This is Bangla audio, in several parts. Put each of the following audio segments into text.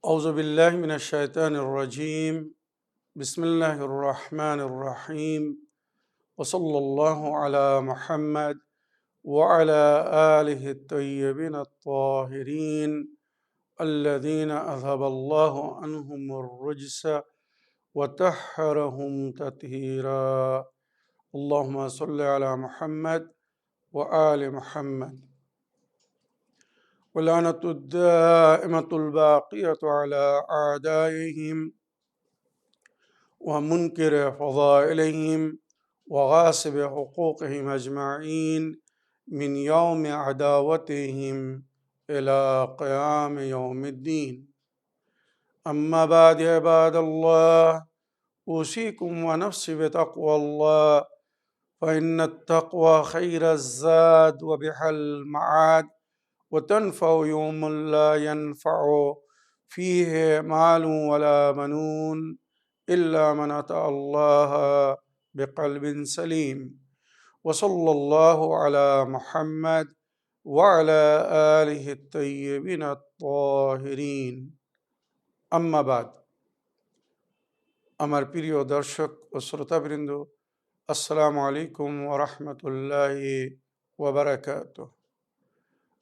أعوذ بالله من الشيطان الرجيم بسم الله الرحمن الرحيم وصلى الله على محمد وعلى آله الطيبين الطاهرين الذين أذهب الله عنهم الرجس وطهرهم تطهيرا اللهم صل على محمد وآل محمد ولعنة الدائمة الباقية على أعدائهم ومنكر فضائلهم وغاصب حقوقهم أجمعين من يوم عداوتهم إلى قيام يوم الدين أما بعد عباد الله أوصيكم ونفسي بتقوى الله فإن التقوى خير الزاد وبها المعاد وتنفع يوم لا ينفع فيه مال ولا بنون إلا من أتى الله بقلب سليم وصلى الله على محمد وعلى آله الطيبين الطاهرين أما بعد আমার প্রিয় দর্শক ও শ্রোতাবৃন্দ আসসালামু আলাইকুম ওয়া রাহমাতুল্লাহি ওয়া বারাকাতুহু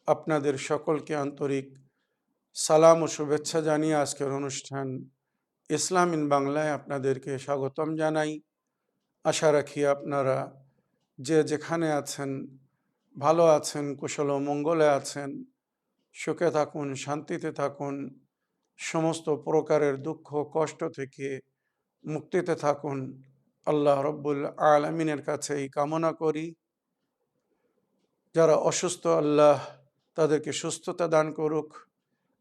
আপনাদের সকলকে আন্তরিক সালাম ও শুভেচ্ছা জানিয়ে আজকের অনুষ্ঠান ইসলাম ইন বাংলায় আপনাদেরকে স্বাগতম জানাই। আশা রাখি আপনারা যে যেখানে আছেন ভালো আছেন, কুশল ও মঙ্গলে আছেন, সুখে থাকুন, শান্তিতে থাকুন, সমস্ত প্রকারের দুঃখ কষ্ট থেকে মুক্তিতে থাকুন। আল্লাহ রব্বুল আলামিনের কাছে এই কামনা করি। যারা অসুস্থ আল্লাহ তাদেরকে সুস্থতা দান করুক,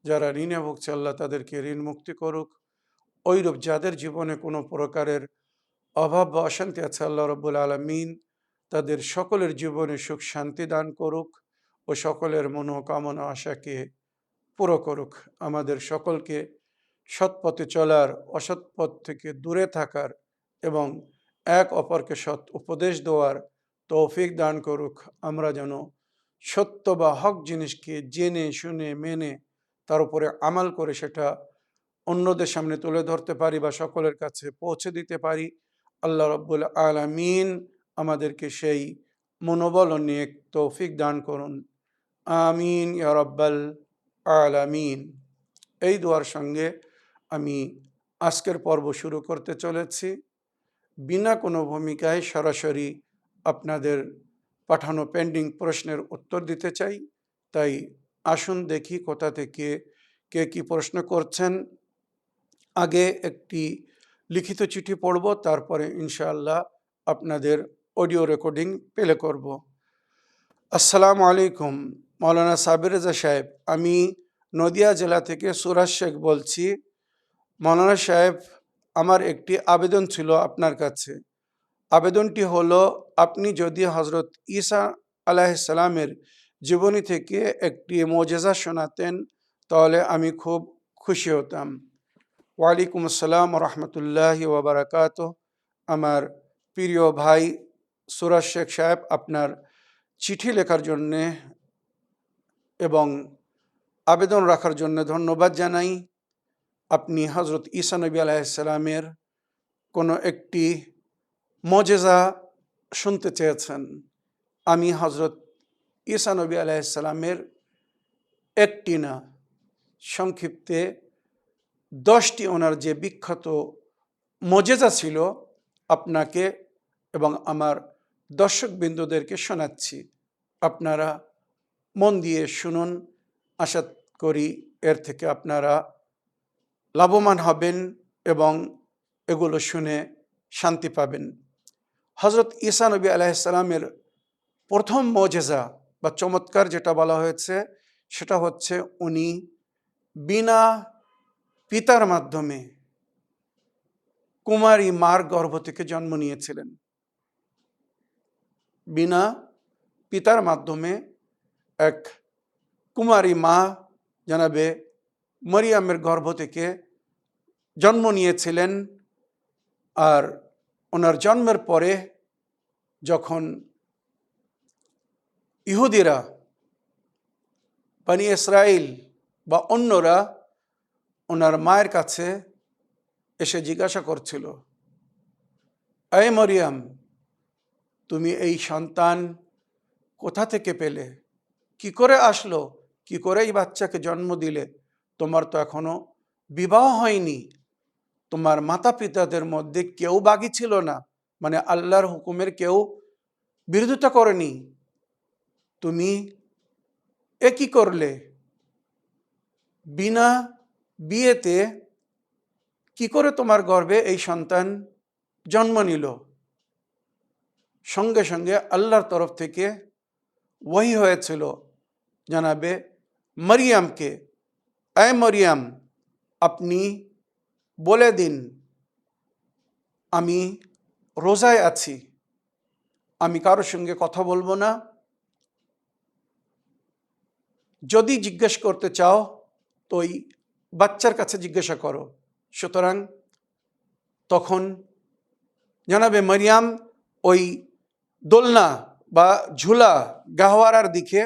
যারা ঋণে ভুগছে আল্লাহ তাদেরকে ঋণ মুক্তি করুক। ওইরূপ যাদের জীবনে কোনো প্রকারের অভাব বা অশান্তি আছে আল্লাহ রব্বুল আলামিন তাদের সকলের জীবনে সুখ শান্তি দান করুক ও সকলের মনোকামনা আশাকে পুরো করুক। আমাদের সকলকে সৎ পথে চলার, অসৎ পথ থেকে দূরে থাকার এবং এক অপরকে সৎ উপদেশ দেওয়ার তৌফিক দান করুক। আমরা যেন সত্য বা হক জিনিসকে জেনে শুনে মেনে তার উপরে আমাল করে সেটা অন্যদের সামনে তুলে ধরতে পারি বা সকলের কাছে পৌঁছে দিতে পারি। আল্লাহ রব্বুল আলামিন আমাদেরকে সেই মনোবল ও নেক তৌফিক দান করুন। আমিন ইয়া রাব্বাল আলামিন। এই দোয়ার সঙ্গে আমি আজকের পর্ব শুরু করতে চলেছি। বিনা কোনো ভূমিকায় সরাসরি আপনাদের পাঠানো পেন্ডিং প্রশ্নের উত্তর দিতে চাই। তাই আসুন দেখি কোথা থেকে কে কি প্রশ্ন করছেন। আগে একটি লিখিত চিঠি পড়ব, তারপরে ইনশাআল্লাহ আপনাদের অডিও রেকর্ডিং প্লে করব। আসসালামু আলাইকুম মাওলানা সাবির রেজা সাহেব, আমি নদিয়া জেলা থেকে সুরাজ শেখ বলছি। মাওলানা সাহেব, আমার একটি আবেদন ছিল আপনার কাছে। আবেদনটি হলো, আপনি যদি হজরত ঈসা আলাইহিস সালামের জীবনী থেকে একটি মুজিজা শোনাতেন তাহলে আমি খুব খুশি হতাম। ওয়ালাইকুম আসসালাম রহমতুল্লাহি ওয়া বারাকাতুহু। আমার প্রিয় ভাই সুরাজ শেখ সাহেব, আপনার চিঠি লেখার জন্যে এবং আবেদন রাখার জন্য ধন্যবাদ জানাই। আপনি হজরত ঈসা নবী আলাইহিস সালামের কোনো একটি মুজিজা শুনতে চেয়েছেন। আমি হজরত ঈসা নবী আলাইহিস সালামের একটি না, সংক্ষিপ্তে 10টি ওনার যে বিখ্যাত মুজিজা ছিল আপনাকে এবং আমার দর্শকবৃন্দদেরকে শোনাচ্ছি। আপনারা মন দিয়ে শুনুন। আশা করি এর থেকে আপনারা লাভবান হবেন এবং এগুলো শুনে শান্তি পাবেন। হজরত ঈসা নবী আলাইহিস সালামের প্রথম মুজিজা বা চমৎকার যেটা বলা হয়েছে সেটা হচ্ছে উনি বিনা পিতার মাধ্যমে কুমারী মার গর্ভ থেকে জন্ম নিয়েছিলেন। বিনা পিতার মাধ্যমে এক কুমারী মা জানাবে মরিয়ামের গর্ভ থেকে জন্ম নিয়েছিলেন। আর ওনার জন্মের পরে যখন ইহুদিরা, বনি ইসরাইল বা অন্যরা ওনার মায়ের কাছে এসে জিজ্ঞাসা করছিল, এই মরিয়ম, তুমি এই সন্তান কোথা থেকে পেলে, কি করে আসলো, কি করে এই বাচ্চাকে জন্ম দিলে? তোমার তো এখনো বিবাহ হয়নি, তোমার মাতা পিতাদের মধ্যে কেউ বাগী ছিল না, মানে আল্লাহর হুকুমের কেউ বিরোধিতা করেনি, তুমি এ কি করলে? বিনা বিয়েতে কি করে তোমার গর্ভে এই সন্তান জন্ম নিল? সঙ্গে সঙ্গে আল্লাহর তরফ থেকে ওহী হয়েছিল জানাবে মরিয়মকে, এ মরিয়ম, আপনি বলে দিন আমি রোজায় আছি, আমি কারোর সঙ্গে কথা বলবো না, যদি জিজ্ঞেস করতে চাও তো ওই বাচ্চার কাছে জিজ্ঞাসা করো। সুতরাং তখন জানাবে মরিয়ম ওই দোলনা বা ঝুলা গাহওয়ারার দিকে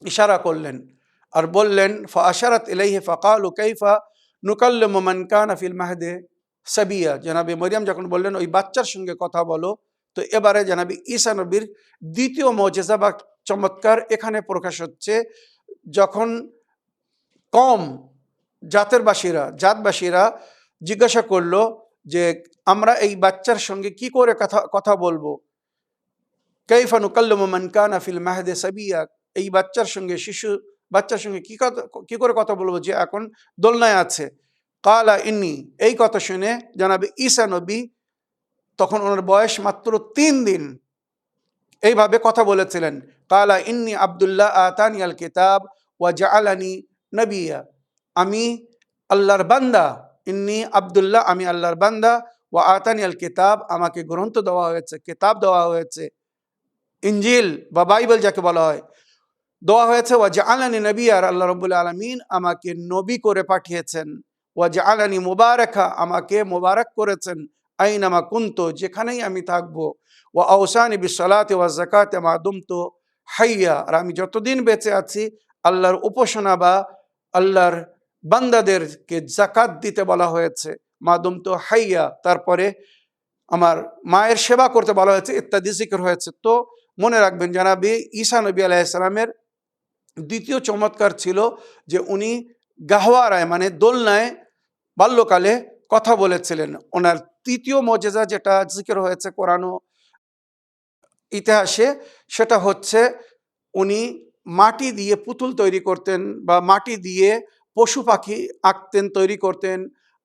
ইশারা করলেন আর বললেন, ফাআশারাত ইলাইহি ফাকালু কাইফা নুকাল্লিমু মান কানা ফিল মাহদে সাবিয়া। জানাবে মরিয়ম যখন বললেন ওই বাচ্চার সঙ্গে কথা বলো, তো এবারে জানাবে ঈসা নবীর দ্বিতীয় মুজিজা বা চমৎকার এখানে প্রকাশ হচ্ছে। যখন কম জাতবাসীরা জিজ্ঞাসা করলো যে আমরা এই বাচ্চার সঙ্গে কি করে কথা বলবো, কাইফা নুকাল্লিমু মান কানা ফিল মাহদে সাবিয়া, এই বাচ্চার সঙ্গে কি করে কথা বলবো যে এখন দোলনায় আছে। কালা ইন্নি, এই কথা শুনে জানাবে ঈসা নবী, তখন ওনার বয়স মাত্র 3 দিন, এইভাবে কথা বলেছিলেন, কালা ইন্নি আব্দুল্লাহ আতানি আল কিতাব ওয়া জাআলানি নবিয়া, আমি আল্লাহর বান্দা, ইন্নি আব্দুল্লাহ, আমি আল্লাহর বান্দা, ওয়া আতানি আল কিতাব, আমাকে গ্রন্থ দেওয়া হয়েছে, কিতাব দেওয়া হয়েছে, ইনজিল বা বাইবেল যাকে বলা হয়, দেওয়া হয়েছে। ওয়া জাআলানি নবিয়া, আর আল্লাহ রাব্বুল আলামিন আমাকে নবী করে পাঠিয়েছেন। ওয়া জাআলানি মুবারাকা, আমাকে মুবারক করেছেন, আইনামা কুনতু, যেখানেই আমি থাকবো। ওয়া আওসানি বিসসালাতি ওয়াজ যাকাতি মা দুমতু হাইয়া, আর আমি যতদিন বেঁচে আছি আল্লাহর উপাসনা বা আল্লাহর বান্দাদেরকে যাকাত দিতে বলা হয়েছে, মা দুমতু হাইয়া, তারপরে আমার মায়ের সেবা করতে বলা হয়েছে, ইত্যাদি জিকির হয়েছে। তো মনে রাখবেন জানাবি ঈসা নবী আলাইহিস সালামের দ্বিতীয় চমৎকার ছিল যে উনি গাহওয়ারায় মানে দোলনায় বাল্যকালে কথা বলেছিলেন। ওনার তৃতীয় মুজিজা যেটা জিকির হয়েছে কোরআন ও ইতিহাসে, সেটা হচ্ছে উনি মাটি দিয়ে পুতুল তৈরি করতেন বা মাটি দিয়ে পশু পাখি আঁকতেন, তৈরি করতেন,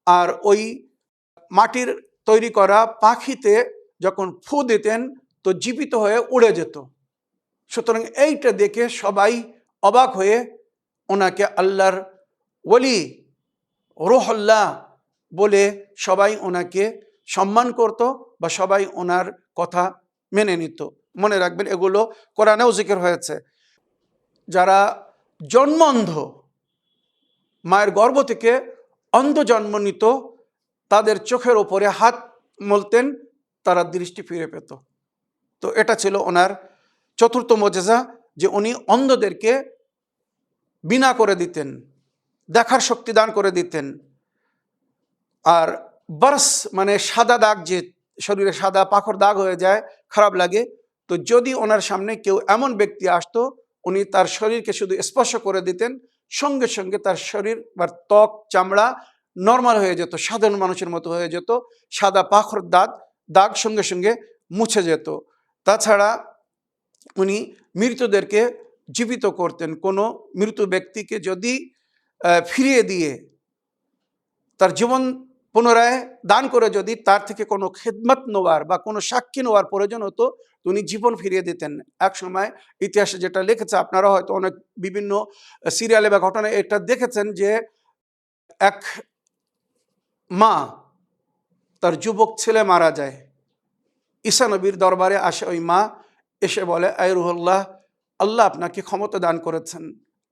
আর ওই মাটির তৈরি করা পাখিতে যখন ফু দিতেন তো জীবিত হয়ে উড়ে যেত। সুতরাং এইটা দেখে সবাই অবাক হয়ে ওনাকে আল্লাহর ওলি, রুহুল্লাহ বলে সবাই ওনাকে সম্মান করত বা সবাই ওনার কথা মেনে নিত। মনে রাখবেন এগুলো কোরআনেও জিকির হয়েছে। যারা জন্ম অন্ধ, মায়ের গর্ভ থেকে অন্ধ জন্ম নিত, তাদের চোখের ওপরে হাত মলতেন, তারা দৃষ্টি ফিরে পেত। তো এটা ছিল ওনার চতুর্থ মুজিজা, যে উনি অন্ধদেরকে বিনা করে দিতেন, দেখার শক্তি দান করে দিতেন। আর বার্স মানে সাদা দাগ, যে শরীরে সাদা পাখর দাগ হয়ে যায়, খারাপ লাগে, তো যদি ওনার সামনে কেউ এমন ব্যক্তি আসতো, উনি তার শরীরকে শুধু স্পর্শ করে দিতেন, সঙ্গে সঙ্গে তার শরীর বা ত্বক চামড়া নর্মাল হয়ে যেত, সাধারণ মানুষের মতো হয়ে যেত, সাদা পাখর দাগ সঙ্গে সঙ্গে মুছে যেত। তাছাড়া উনি মৃতদেরকে জীবিত করতেন। কোনো মৃত ব্যক্তিকে যদি ফিরিয়ে দিয়ে তার জীবন পুনরায় দান করে যদি তার থেকে কোনো খেদমত নেওয়ার বা কোনো সাক্ষী নেওয়ার প্রয়োজন হতো, উনি জীবন ফিরিয়ে দিতেন। এক সময় ইতিহাসে যেটা লিখেছে, আপনারা হয়তো অনেক বিভিন্ন সিরিয়ালে বা ঘটনায় এটা দেখেছেন, যে এক মা, তার যুবক ছেলে মারা যায়, ঈসা নবীর দরবারে আসে ওই মা, এসে বলে, আয় রুহুল্লাহ, আল্লাহ আপনাকে ক্ষমতা দান করেছেন,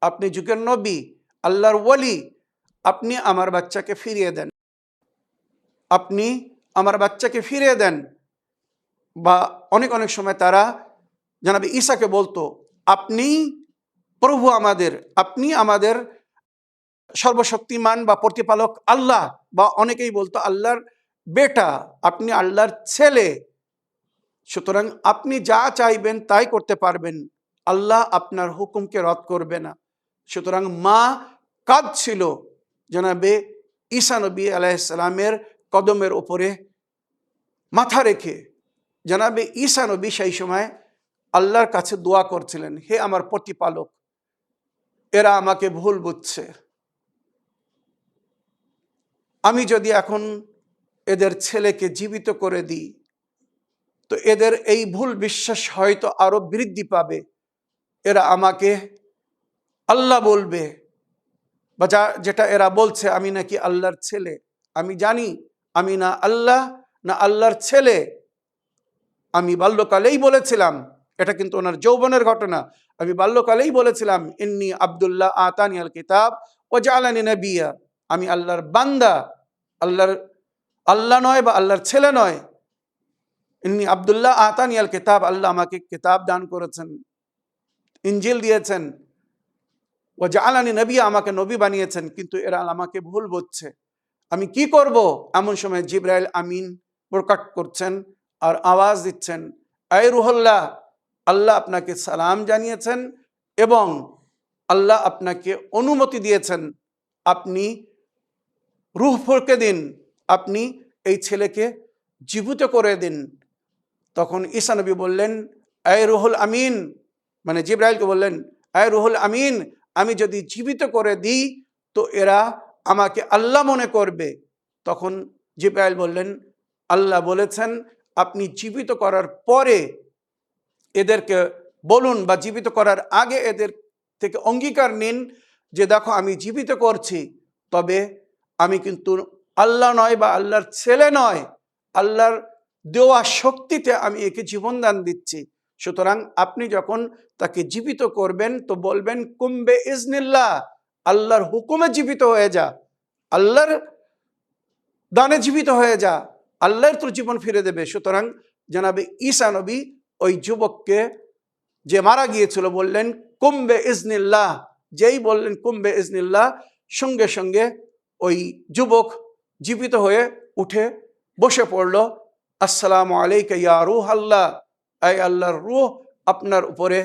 আপনি যুগের নবী, আল্লাহর ওয়ালি, আপনি আমার বাচ্চাকে ফিরিয়ে দেন, আপনি আমার বাচ্চাকে ফিরিয়ে দেন। বা অনেক অনেক সময় তারা জানাবে ঈসাকে বলতো, আপনি প্রভু আমাদের, আপনি আমাদের সর্বশক্তিমান বা প্রতিপালক আল্লাহ, বা অনেকেই বলতো আল্লাহর বেটা, আপনি আল্লাহর ছেলে। সুতরাং আপনি যা চাইবেন তাই করতে পারবেন, আল্লাহ আপনার হুকুমকে রদ করবে না। সুতরাং মা কাঁদছিল জনাবে ঈসা নবী আলাইহিসসালামের কদমের উপরে মাথা রেখে। জনাবে ঈসা নবী সেই সময় আল্লাহর কাছে দোয়া করছিলেন, হে আমার প্রতিপালক, এরা আমাকে ভুল বুঝছে, আমি যদি এখন এদের ছেলেকে জীবিত করে দিই তো এদের এই ভুল বিশ্বাস হয়তো আরো বৃদ্ধি পাবে, এরা আমাকে আল্লাহ বলবে, বা যেটা এরা বলছে আমি নাকি আল্লাহর ছেলে। আমি জানি আমি না আল্লাহ না আল্লাহর ছেলে। আমি বাল্যকালেই বলেছিলাম, এটা কিন্তু ওনার যৌবনের ঘটনা, আমি বাল্যকালেই বলেছিলাম ইন্নী আব্দুল্লাহ আতানি আল কিতাব ওয়া জাআলানি নবিয়্যা, আমি আল্লাহর বান্দা, আল্লাহ নয় বা আল্লাহর ছেলে নয়। ইন্নী আব্দুল্লাহ আতানি আল কিতাব, আল্লাহ আমাকে কিতাব দান করেছেন, ইনজিল দিয়েছেন, ওয়া জাআলানি নবিয়্যা, আমাকে নবী বানিয়েছেন। কিন্তু এরা আমাকে ভুল বুঝছে, আমি কি করব? এমন সময় জিবরাইল আমিন প্রকাশ করছেন আর আওয়াজ দিচ্ছেন, আয় রুহুল্লাহ, আল্লাহ আপনাকে সালাম জানিয়েছেন এবং আল্লাহ আপনাকে অনুমতি দিয়েছেন, আপনি রূহ ফুঁকে দিন, আপনি এই ছেলেকে জীবিত করে দিন। তখন ঈসা নবী বললেন, আয় রুহুল আমিন, মানে জিবরাইলকে বললেন, আয় রুহুল আমিন, আমি যদি জীবিত করে দিই তো এরা আমাকে আল্লাহ মনে করবে। তখন জিবরাইল বললেন, আল্লাহ বলেছেন আপনি জীবিত করার পরে এদেরকে বলুন, বা জীবিত করার আগে এদের থেকে অঙ্গীকার নিন যে দেখো আমি জীবিত করছি, তবে আমি কিন্তু আল্লাহ নয় বা আল্লাহর ছেলে নয়, আল্লাহর দেওয়া শক্তিতে আমি একে জীবন দান দিচ্ছি। সুতরাং আপনি যখন তাকে জীবিত করবেন তো বলবেন কুম্বে ইজনিল্লাহ, আল্লাহর হুকুমে জীবিত হয়ে যা, আল্লাহর দানে জীবিত হয়ে যা, আল্লাহর তোর জীবন ফিরে দেবে। সুতরাং জনাবে ঈসা নবী ওই যুবককে যে মারা গিয়েছিল বললেন কুম্বে ইজনিল্লাহ, যেই বললেন কুম্বে ইজনিল্লাহ, সঙ্গে সঙ্গে ওই যুবক জীবিত হয়ে উঠে বসে পড়ল। আসসালামু আলাইকা ইয়া রূহ আল্লাহ, আয় আল্লাহর রূহ, আপনার উপরে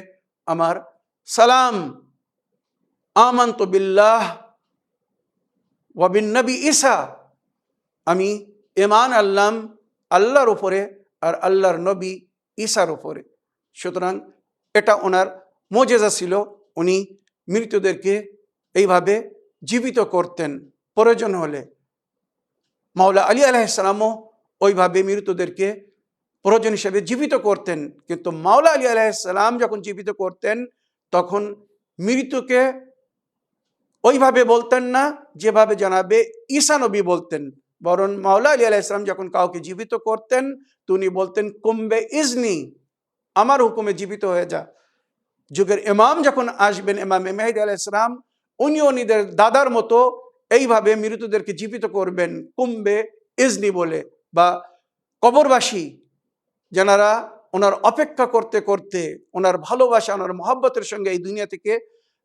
আমার সালাম। আমানতু বিল্লাহ ওয়া বিন নবী ঈসা, আমি ঈমান আনলাম আল্লাহর উপরে আর আল্লাহর নবী ঈসার উপরে। সুতরাং এটা ওনার মুজিজা ছিল, উনি মৃতদেরকে এইভাবে জীবিত করতেন। প্রয়োজন হলে মাওলা আলী আলাইহিস সালামও ওইভাবে মৃতদেরকে প্রয়োজন হিসেবে জীবিত করতেন। কিন্তু মাওলা আলী আলাইহিস সালাম যখন জীবিত করতেন তখন মৃতকে ওইভাবে বলতেন না যেভাবে জনাবে ঈসা নবী বলতেন, বরং মাওলা আলী আলাইহিস সালাম যখন কাউকে জীবিত করতেন তো উনি বলতেন কুম্বে ইজনি, আমার হুকুমে জীবিত হয়ে যা। যুগের ইমাম যখন আসবেন, ইমাম মেহেদী আলাইহিস সালাম, উনিও নিজের দাদার মতো এইভাবে মৃতদেরকে জীবিত করবেন কুম্বে ইজনি বলে। বা কবরবাসী যারা ওনার অপেক্ষা করতে করতে ওনার ভালোবাসা ওনার মহব্বতের সঙ্গে এই দুনিয়া থেকে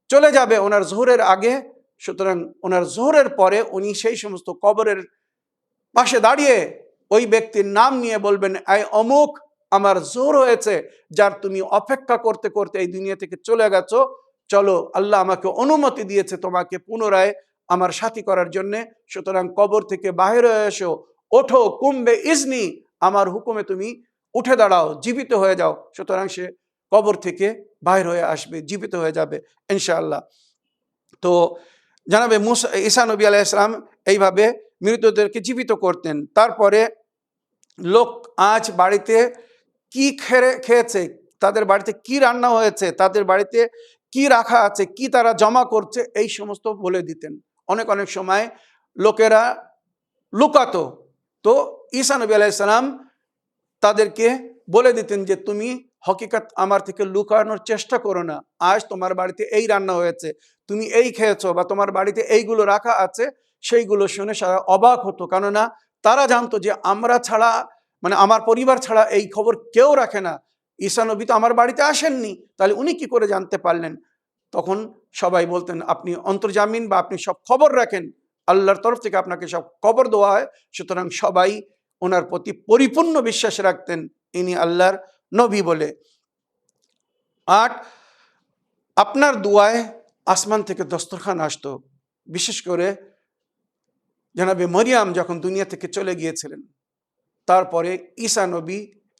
চলে যাবে ওনার জোহরের আগে, সুতরাং ওনার জোহরের পরে উনি সেই সমস্ত কবরের পাশে দাঁড়িয়ে ওই ব্যক্তির নাম নিয়ে বলবেন, আয় অমুক, আমার জোহর হয়েছে, যার তুমি অপেক্ষা করতে করতে এই দুনিয়া থেকে চলে গেছো, চলো আল্লাহ আমাকে অনুমতি দিয়েছে তোমাকে পুনরায় আমার সাথী করার জন্যে, সুতরাং কবর থেকে বাহির হয়ে এসো, ওঠো, কুম্বে ইজনি, আমার হুকুমে তুমি উঠে দাঁড়াও, জীবিত হয়ে যাও। সুতরাং সে কবর থেকে বাহির হয়ে আসবে, জীবিত হয়ে যাবে ইনশাআল্লাহ। তো জানাবে ঈসা নবী আলাইহিস সালাম এইভাবে মৃতদেরকে জীবিত করতেন। তারপরে লোক আজ বাড়িতে কি খেয়েছে, তাদের বাড়িতে কি রান্না হয়েছে, তাদের বাড়িতে কি রাখা আছে, কি তারা জমা করছে, এই সমস্ত বলে দিতেন। অনেক অনেক সময় লোকেরা লুকাতো, তো ঈসা নবী আলাইহিস সালাম তাদেরকে বলে দিতেন যে তুমি হকিকত আমার থেকে লুকানোর চেষ্টা করো না, আজ তোমার বাড়িতে এই রান্না হয়েছে, তুমি এই খেয়েছো, বা তোমার বাড়িতে এইগুলো রাখা আছে। সেইগুলো শুনে সারা অবাক হতো, কেননা তারা জানতো যে আমরা ছাড়া, মানে আমার পরিবার ছাড়া এই খবর কেউ রাখে না। ঈসা নবী তো আমার বাড়িতে আসেননি, তাহলে উনি কি করে জানতে পারলেন? তখন সবাই বলতেন আপনি অন্তর্জামিন বা আপনি সব খবর রাখেন, আল্লাহর তরফ থেকে আপনাকে সব খবর দেওয়া হয়। সুতরাং সবাই ওনার প্রতি পরিপূর্ণ বিশ্বাস রাখতেন ইনি আল্লাহর নবী বলে। 8, আপনার দোয়ায় আসমান থেকে দস্তরখান আসতো। বিশেষ করে জনাবে মরিয়াম যখন দুনিয়া থেকে চলে গিয়েছিলেন, তারপরে ঈসা নবী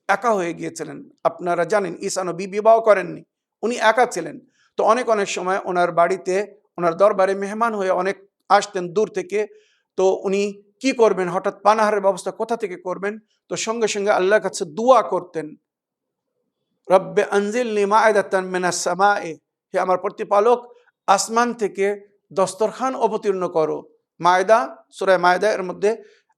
একা হয়ে গিয়েছিলেন। আপনারা জানেন ঈসা নবী বিবাহ করেননি, উনি একা ছিলেন। তো অনেক সময় ওনার বাড়িতে, ওনার দরবারে মেহমান হয়ে অনেক আসতেন দূর থেকে। তো উনি কি করবেন, হঠাৎ পানাহারের ব্যবস্থা কোথা থেকে করবেন? তো সঙ্গে সঙ্গে আল্লাহর কাছে দোয়া করতেন, রব্বে আনজিলনি মাইদাতান মিনাস সামায়ে, হে আমার প্রতিপালক আসমান থেকে দস্তরখান অবতীর্ণ করো। মায়দা, সূরা মায়দা এর মধ্যে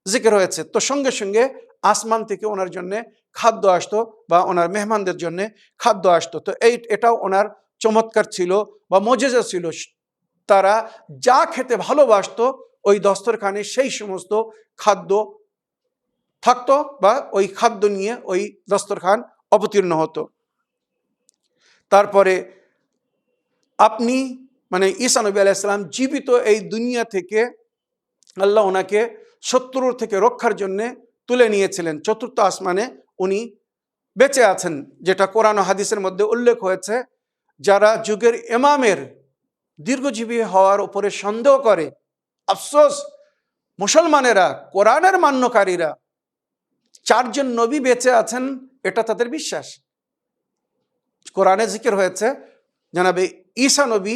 জিকির হয়েছে। তো সঙ্গে সঙ্গে আসমান থেকে ওনার জন্য খাদ্য আসতো বা ওনার মেহমানদের জন্য খাদ্য আসতো। তো এটাও ওনার চমৎকার ছিল বা মজেজা ছিল। তারা যা খেতে ভালোবাসতো ওই দস্তরখানে সেই সমস্ত খাদ্য থাকতো বা ওই খাদ্য নিয়ে ওই দস্তরখান অবতীর্ণ হতো। তারপরে আপনি মানে ঈসা নবী আলাইহিস সালাম জীবিত এই দুনিয়া থেকে আল্লাহ ওনাকে শত্রুর থেকে রক্ষার জন্য তুলে নিয়েছিলেন। চতুর্থ আসমানে উনি বেঁচে আছেন, যেটা কোরআন ও হাদিসের মধ্যে উল্লেখ হয়েছে। যারা যুগের ইমামের দীর্ঘজীবী হওয়ার উপরে সন্দেহ করে, আফসোস মুসলমানেরা, কোরআনের মান্যকারীরা, 4 জন নবী বেঁচে আছেন এটা তাদের বিশ্বাস। কোরআনে জিকির হয়েছে জনাবে ঈসা নবী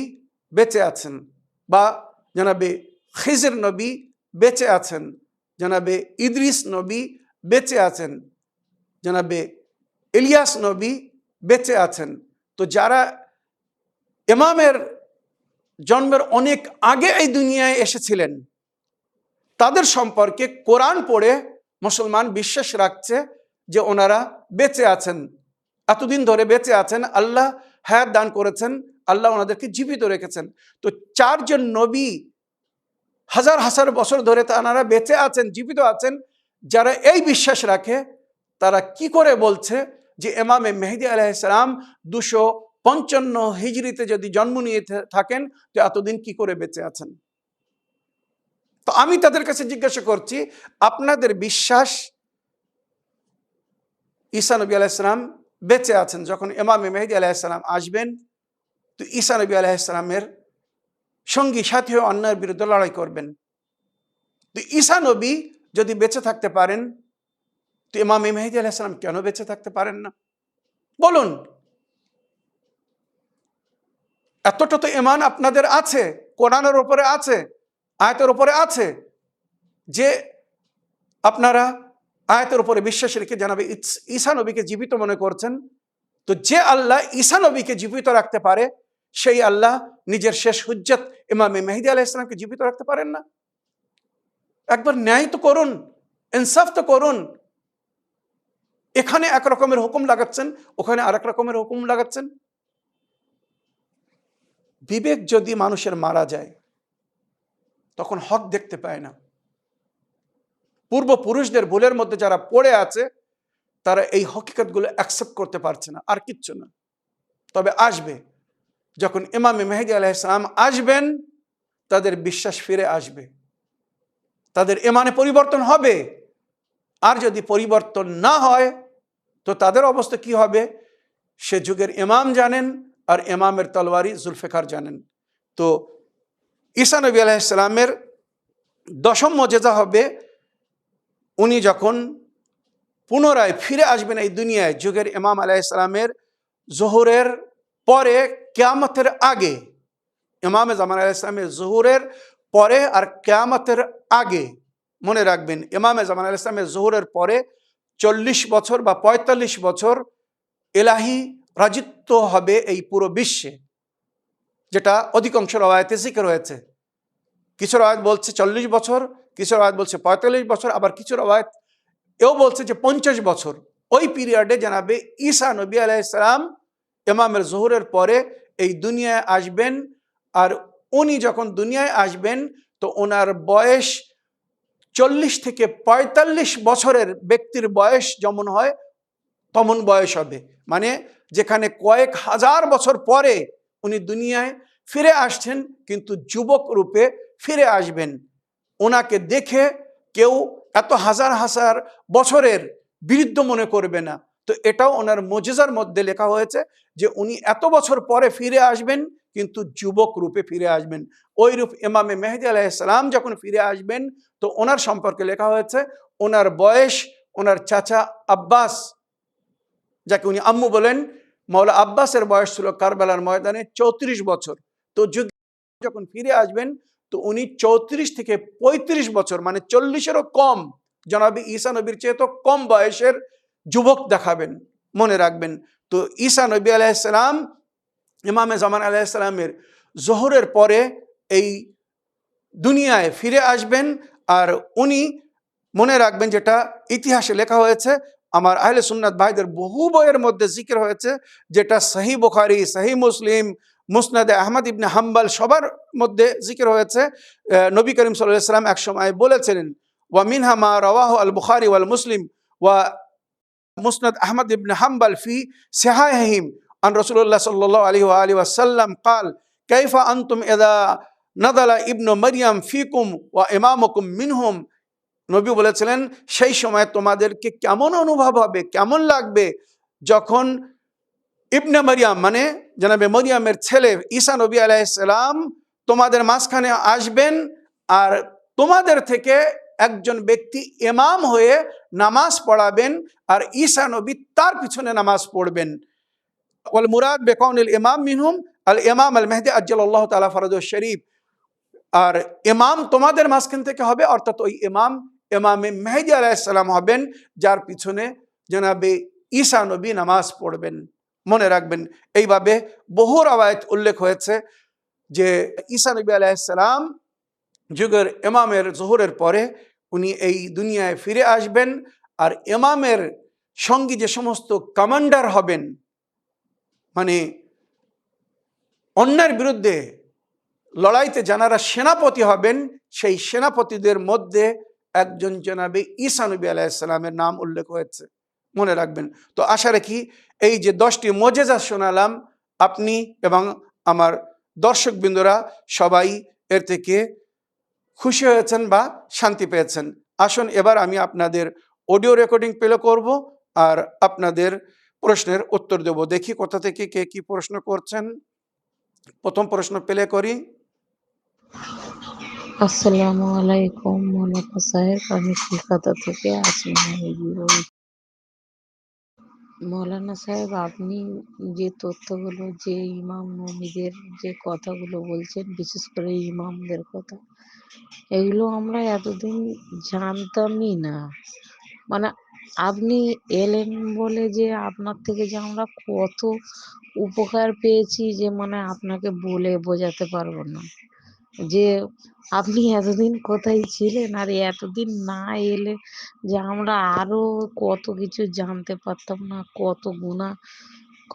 বেঁচে আছেন, বা জনাবে খিজির নবী বেঁচে আছেন, জনাবে ইদ্রিস নবী বেঁচে আছেন, জনাবে ইলিয়াস নবী বেঁচে আছেন। তো যারা ইমামের জন্মের অনেক আগে এই দুনিয়ায় এসেছিলেন, তাদের সম্পর্কে কোরআন পড়ে মুসলমান বিশ্বাস রাখছে যে ওনারা বেঁচে আছেন, এতদিন ধরে বেঁচে আছেন, আল্লাহ হায়াত দান করেছেন, আল্লাহ ওনাদেরকে জীবিত রেখেছেন। তো 4 জন নবী হাজার হাজার বছর ধরে তারা বেঁচে আছেন, জীবিত আছেন। যারা এই বিশ্বাস রাখে তারা কি করে বলছে যে ইমামে মেহেদী আলাইহিস সালাম 255 হিজরিতে যদি জন্ম নিয়ে থাকেন, তো এতদিন কি করে বেঁচে আছেন? তো আমি তাদের কাছে জিজ্ঞাসা করছি, আপনাদের বিশ্বাস ঈসা নবী আলাইহিস সালাম বেঁচে আছেন, যখন ইমামে মেহেদী আলাইহিস সালাম আসবেন, তো ঈসা নবী আলাইহিস সালামের সঙ্গী সাথী হয়ে অন্যায়ের বিরুদ্ধে লড়াই করবেন। তো ঈসা নবী যদি বেঁচে থাকতে পারেন, তো ইমামে মেহেদী আলাইহিস সালাম কেন বেঁচে থাকতে পারেন না? বলুন। এতটা তো ঈমান আপনাদের আছে, কোরআনের উপরে আছে, আয়াতের উপরে আছে, যে আপনারা আয়াতের উপরে বিশ্বাস রেখে জানাবে ঈসা নবীকে জীবিত মনে করছেন। তো যে আল্লাহ ঈসা নবীকে জীবিত রাখতে পারে, সেই আল্লাহ নিজের শেষ হুজ্জত ইমামে মেহেদী আলাইহিস সালামকে জীবিত রাখতে পারেন না? একবার ন্যায় তো করুন, ইনসাফ তো করুন। এখানে এক রকমের হুকুম লাগাচ্ছেন, ওখানে আরেক রকমের হুকুম লাগাচ্ছেন। বিবেক যদি মানুষের মারা যায়, তখন হক দেখতে পায় না। পূর্বপুরুষদের ভুলের মধ্যে যারা পড়ে আছে, তারা এই হকিকতগুলো অ্যাকসেপ্ট করতে পারছে না, আর কিচ্ছু না। তবে আসবে, যখন ইমামে মেহেদী আলাইহিস সালাম আসবেন, তাদের বিশ্বাস ফিরে আসবে, তাদের ইমানে পরিবর্তন হবে। আর যদি পরিবর্তন না হয়, তো তাদের অবস্থা কি হবে সে যুগের ইমাম জানেন, আর ইমামের তলোয়ারি জুলফিকার জানেন। তো ঈসা নবী আলাইহিস সালামের 10ম মুজিজা হবে উনি যখন পুনরায় ফিরে আসবেন এই দুনিয়ায়, যুগের ইমাম আলাইহিস সালামের জোহরের পরে, কিয়ামতের আগে। ইমামে জামান আলাইহিস সালামের জোহরের পরে আর কিয়ামতের আগে। মনে রাখবেন, ইমামে জামান আলাইহিস সালামের জোহরের পরে 40 বছর বা 45 বছর ইলাহি রাজিত্ব হবে এই পুরো বিশ্বে, যেটা অধিকাংশ রওয়ায়াতে জিকির হয়েছে। কিছু রওয়ায়াত বলছে 40 বছর, কিছু রওয়ায়াত বলছে 45 বছর, আবার কিছু রওয়ায়াত এও বলছে যে 50 বছর। ওই পিরিয়ডে জানাবে ঈসা নবী আলাইহিস সালাম ইমামের জোহরের পরে এই দুনিয়ায় আসবেন। আর উনি যখন দুনিয়ায় আসবেন, তো ওনার বয়স 40 থেকে 45 বছরের ব্যক্তির বয়স যেমন হয় তেমন বয়স হবে। মানে যেখানে কয়েক হাজার বছর পরে উনি দুনিয়ায় ফিরে আসছেন, কিন্তু যুবক রূপে ফিরে আসবেন। ওনাকে দেখে কেউ এত হাজার হাজার বছরের বিরুদ্ধ মনে করবে না। তো এটাও ওনার মুজিজার মধ্যে লেখা হয়েছে যে উনি এত বছর পরে ফিরে আসবেন, কিন্তু যুবক রূপে ফিরে আসবেন। ওই রূপ ইমামে মেহেদী আলাইহিস সালাম যখন ফিরে আসবেন, তো ওনার সম্পর্কে লেখা হয়েছে ওনার বয়স, ওনার চাচা আব্বাস, যাকে উনি আম্মু বলেন, মাওলা আব্বাসের বয়স ছিল কারবালার ময়দানে 34 বছর। তো যখন ফিরে আসবেন, তো উনি 34 থেকে 35 বছর, মানে 40-এরও কম, জনাবি ঈসা নবীর চেয়ে তো কম বয়সের যুবক দেখাবেন। মনে রাখবেন। তো ঈসা নবী আলাইহিস সালাম ইমামে জামান আলাইহিস সালামের জোহরের পরে এই দুনিয়ায় ফিরে আসবেন। আর উনি মনে রাখবেন, যেটা ইতিহাসে লেখা হয়েছে, আমার আহলে সুন্নাত ভাইদের বহু বইয়ের মধ্যে জিকির হয়েছে, যেটা সহিহ বুখারী, সহিহ মুসলিম, মুসনাদে আহমদ ইবনে হাম্বল সবার মধ্যে জিকির হয়েছে। নবী করিম সাল্লাল্লাহু আলাইহি ওয়াসাল্লাম এক সময় বলেছিলেন, ওয়া মিনহা মা রাওয়াহু আল বুখারী ওয়াল মুসলিম ওয়া মুসনাদ আহমদ ইবনে হাম্বল ফি সিহাহিহিম আন রাসূলুল্লাহ সাল্লাল্লাহু আলাইহি ওয়া আলিহি ওয়াসাল্লাম قال কাইফা আনতুম ইযা নাযালা ইবনু মারইয়াম ফিকুম ওয়া ইমামুকুম মিনহুম। নবী বলেছিলেন, সেই সময় তোমাদেরকে কেমন অনুভব হবে, কেমন লাগবে, যখন ইবনে মারিয়াম মানে জনাবে মরিয়ামের ছেলে ঈসা নবী আলাইহিস সালাম তোমাদের মাঝখানে আসবেন, আর তোমাদের থেকে একজন ব্যক্তি ইমাম হয়ে নামাজ পড়াবেন, আর ঈসা নবী তার পিছনে নামাজ পড়বেন। ওয়াল মুরাদ বিকাউনিল ইমাম মিনহুম আল ইমাম আল মেহদী আজ্জালাল্লাহু তাআলা ফরজুশ শরীফ। আর ইমাম তোমাদের মাঝখান থেকে হবে, অর্থাৎ ওই ইমামে মেহেদী আলাইহিস সালাম হবেন, যার পিছনে জনাবে ঈসা নবী নামাজ পড়বেন। মনে রাখবেন, এইভাবে বহু রওয়ায়াত উল্লেখ হয়েছে যে ঈসা নবী আলাইহিস সালাম যুগের ইমামের জোহরের পরে উনি এই দুনিয়ায় ফিরে আসবেন। আর ইমামের সঙ্গী যে সমস্ত কমান্ডার হবেন, মানে অন্যের বিরুদ্ধে লড়াইতে যারা সেনাপতি হবেন, সেই সেনাপতিদের মধ্যে একজন জনাবে ঈসা নবী আলাইহিস সালামের নাম উল্লেখ হয়েছে। মনে রাখবেন। তো আশা রাখি এই যে 10টি মুজিজা শোনালাম, আপনি এবং আমার দর্শকবৃন্দরা সবাই এর থেকে খুশি হয়েছেন বা শান্তি পেয়েছেন। আসুন এবার আমি আপনাদের অডিও রেকর্ডিং প্লে করব আর আপনাদের প্রশ্নের উত্তর দেব। দেখি কোথা থেকে কে কি প্রশ্ন করছেন। প্রথম প্রশ্ন প্লে করি। আসসালামু আলাইকুম মোনাফা সাহেব, আমি কলকাতা থেকে আসমা বিবি বলছি। মৌলানা সাহেব, আপনি যে তথ্যগুলো, যে ইমাম নবীদের যে কথাগুলো বলছেন, বিশেষ করে ইমামদের কথা, এগুলো আমরা এতদিন জানতামই না। মানে আপনি এলেন বলে যে আপনার থেকে যে আমরা কত উপকার পেয়েছি, যে মানে আপনাকে বলে বোঝাতে পারবো না। যে আপনি এতদিন কোথায় ছিলেন, আর এতদিন না এলে যে আমরা আরো কত কিছু জানতে পারতাম না, কত গুণা,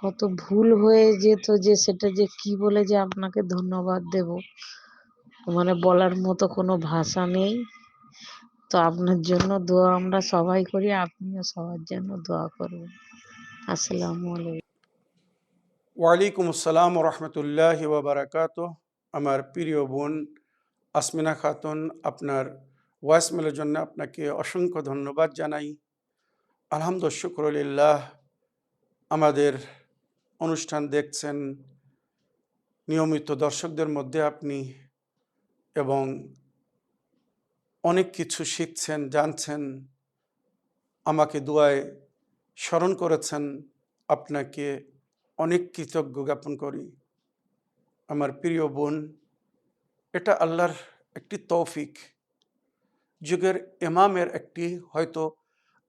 কত ভুল হয়ে যেত, যে সেটা যে কি বলে যে আপনাকে ধন্যবাদ দেব, মানে বলার মতো কোনো ভাষা নেই। তো আপনার জন্য দোয়া আমরা সবাই করি, আপনিও সবার জন্য দোয়া করবেন। আসসালামু আলাইকুম। ওয়ালাইকুম আসসালাম রহমতুল্লাহি ওয়া বারাকাতুহু। আমার প্রিয় বোন আসমিনা খাতুন, আপনার ভয়েসমেলের জন্য আপনাকে অসংখ্য ধন্যবাদ জানাই। আলহামদুলিল্লাহ, শুকরুলিল্লাহ, আমাদের অনুষ্ঠান দেখছেন নিয়মিত দর্শকদের মধ্যে আপনি, এবং অনেক কিছু শিখছেন, জানছেন, আমাকে দুয়ায় স্মরণ করেছেন। আপনাকে অনেক কৃতজ্ঞ জ্ঞাপন করি। আমার প্রিয় বোন, এটা আল্লাহর একটি তৌফিক, যুগের ইমামের একটি হয়তো